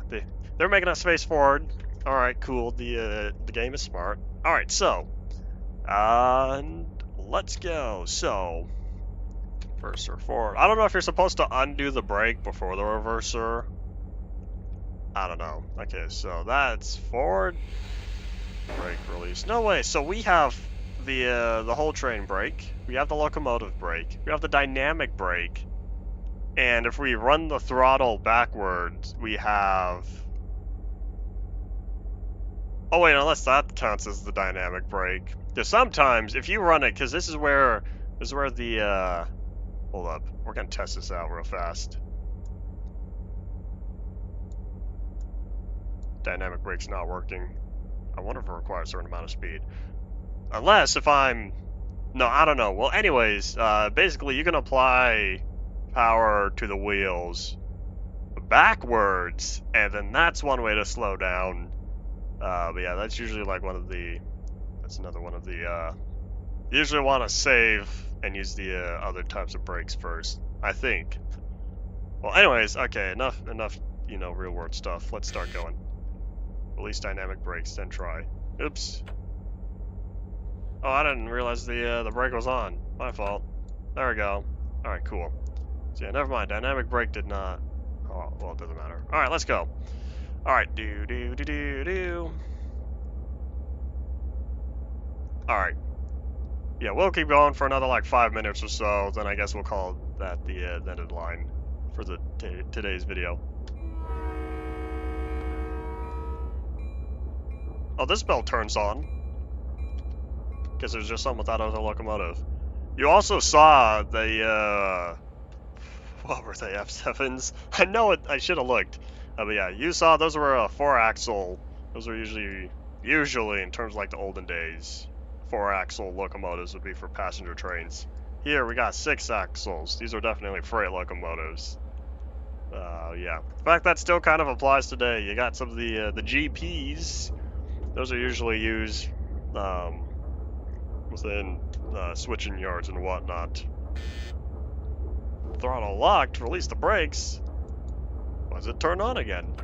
they're making a space forward. All right, cool. The game is smart. All right, so let's go. So reverser forward. I don't know if you're supposed to undo the brake before the reverser. I don't know. Okay, so that's forward brake release. No way. So we have the whole train brake. We have the locomotive brake. We have the dynamic brake. And if we run the throttle backwards, we have... Oh wait, unless that counts as the dynamic brake. Because sometimes, if you run it, because this is where the, hold up, we're gonna test this out real fast. Dynamic brake's not working. I wonder if it requires a certain amount of speed. Unless if I'm... No, I don't know. Well, anyways, basically you can apply power to the wheels backwards, and then that's one way to slow down. But yeah, that's usually like that's another one of the, you usually want to save and use the other types of brakes first, I think. Well, anyways, okay, enough, you know, real world stuff. Let's start going. Release dynamic brakes, then try. Oops. Oh, I didn't realize the brake was on. My fault. There we go. All right, cool. So yeah, never mind. Dynamic brake did not. Oh, well, it doesn't matter. All right, let's go. All right, do. All right. Yeah, we'll keep going for another like 5 minutes or so. Then I guess we'll call that the end of the line for the today's video. Oh, this bell turns on because there's just something with that other locomotive. You also saw the what were they, F7s? I know it. I should have looked. But yeah, you saw those were 4-axle. Those are usually in terms of like the olden days, 4-axle locomotives would be for passenger trains. Here we got 6 axles. These are definitely freight locomotives. Yeah. In fact, that still kind of applies today. You got some of the GPs. Those are usually used within switching yards and whatnot. Throttle locked, release the brakes. Why does it turn on again?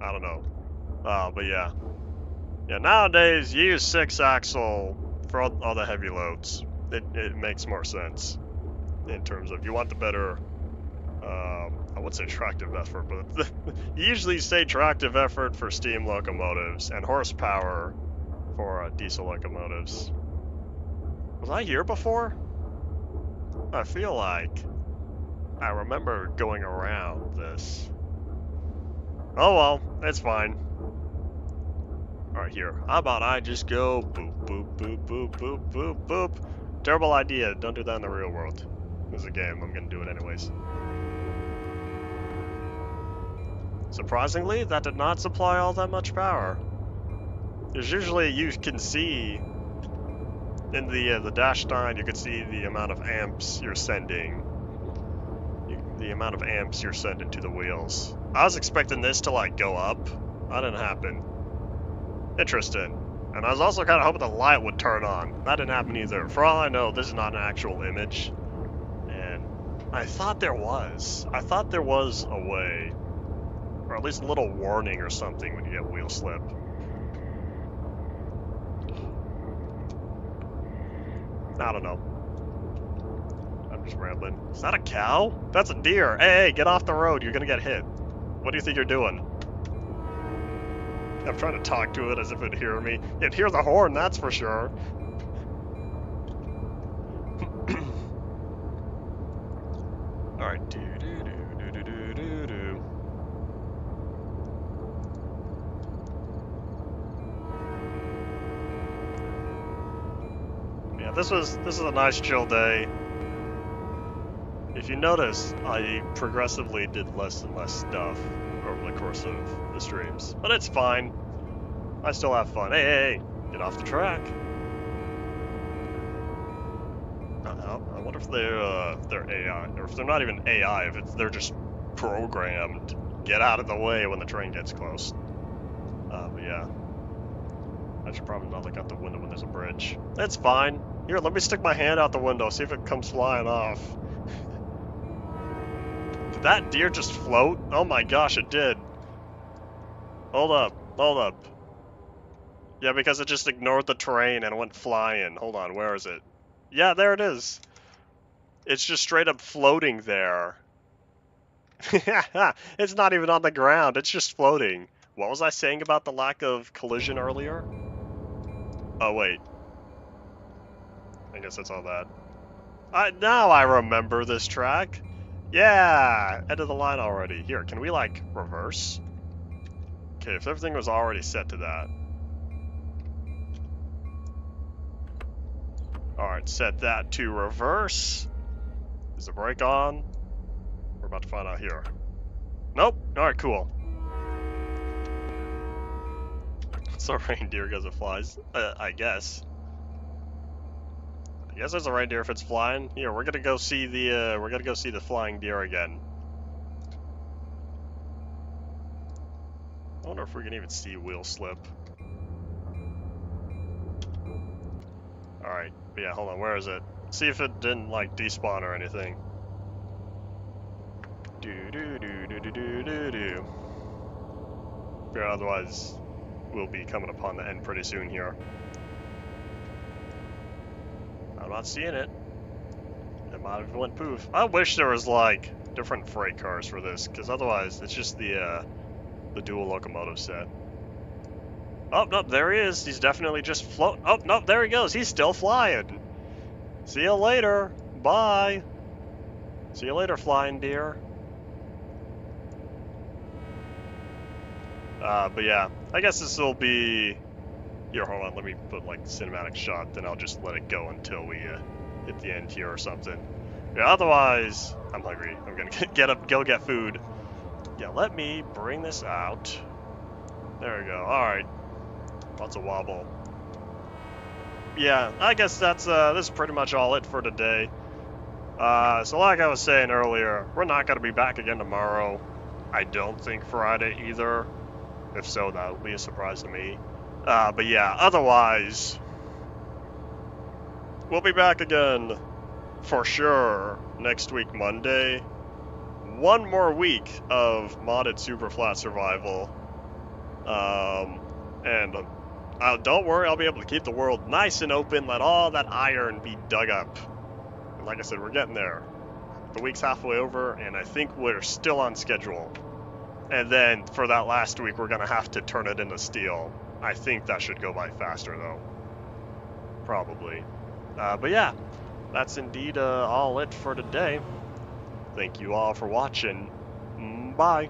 I don't know. But yeah. Yeah, nowadays you use 6-axle for all the heavy loads. It makes more sense in terms of you want the better, I would say tractive effort, but you usually say tractive effort for steam locomotives and horsepower for diesel locomotives. Was I here before? I feel like I remember going around this. Oh well, it's fine. Alright, here. How about I just go boop, boop, boop, boop, boop, boop, boop. Terrible idea. Don't do that in the real world. This is a game. I'm gonna do it anyways. Surprisingly, that did not supply all that much power. There's usually, you can see in the dash 9, you can see the amount of amps you're sending. The amount of amps you're sending to the wheels. I was expecting this to like go up. That didn't happen. Interesting. And I was also kind of hoping the light would turn on. That didn't happen either. For all I know, this is not an actual image. And I thought there was. I thought there was a way. Or at least a little warning or something when you get wheel slip. I don't know. I'm just rambling. Is that a cow? That's a deer. Hey, get off the road. You're gonna get hit. What do you think you're doing? I'm trying to talk to it as if it'd hear me. It'd hear the horn, that's for sure. Alright, do. Yeah, this is a nice chill day. If you notice, I progressively did less and less stuff over the course of the streams, but it's fine. I still have fun. Hey, get off the track. I wonder if they're AI, or if they're not even AI, if they're just programmed. Get out of the way when the train gets close. But yeah, I should probably not look out the window when there's a bridge. It's fine. Here, let me stick my hand out the window, see if it comes flying off. Did that deer just float? Oh my gosh, it did. Hold up. Yeah, because it just ignored the terrain and went flying. Hold on, where is it? Yeah, there it is. It's just straight up floating there. It's not even on the ground, it's just floating. What was I saying about the lack of collision earlier? Oh, wait. I guess that's all that. Now I remember this track. Yeah, end of the line already. Here, can we, like, reverse? Okay, if everything was already set to that. Alright, set that to reverse. Is the brake on? We're about to find out here. Nope. Alright, cool. So reindeer because it flies. I guess. I guess there's a reindeer if it's flying. Here, we're gonna go see the flying deer again. I wonder if we can even see wheel slip. Alright, but yeah, hold on, where is it? See if it didn't, like, despawn or anything. Do. Yeah, otherwise, we'll be coming upon the end pretty soon here. I'm not seeing it. It might have went poof. I wish there was, like, different freight cars for this, because otherwise, it's just the dual locomotive set. Oh, no, there he is. He's definitely just float. Oh, no, there he goes. He's still flying. See you later. Bye. See you later, flying deer. But yeah, I guess this will be... Here, hold on, let me put, like, cinematic shot, then I'll just let it go until we hit the end here or something. Yeah, otherwise, I'm hungry. I'm gonna go get food. Yeah, let me bring this out. There we go. Alright. Lots of wobble. Yeah, I guess that's this is pretty much all it for today. So like I was saying earlier, we're not gonna be back again tomorrow. I don't think Friday either. If so, that would be a surprise to me. But yeah, otherwise, we'll be back again for sure next week, Monday. One more week of modded super flat survival. And don't worry, I'll be able to keep the world nice and open, let all that iron be dug up. And like I said, we're getting there. The week's halfway over, and I think we're still on schedule. And then for that last week, we're going to have to turn it into steel. I think that should go by faster, though. Probably. But yeah, that's indeed all it for today. Thank you all for watching. Bye.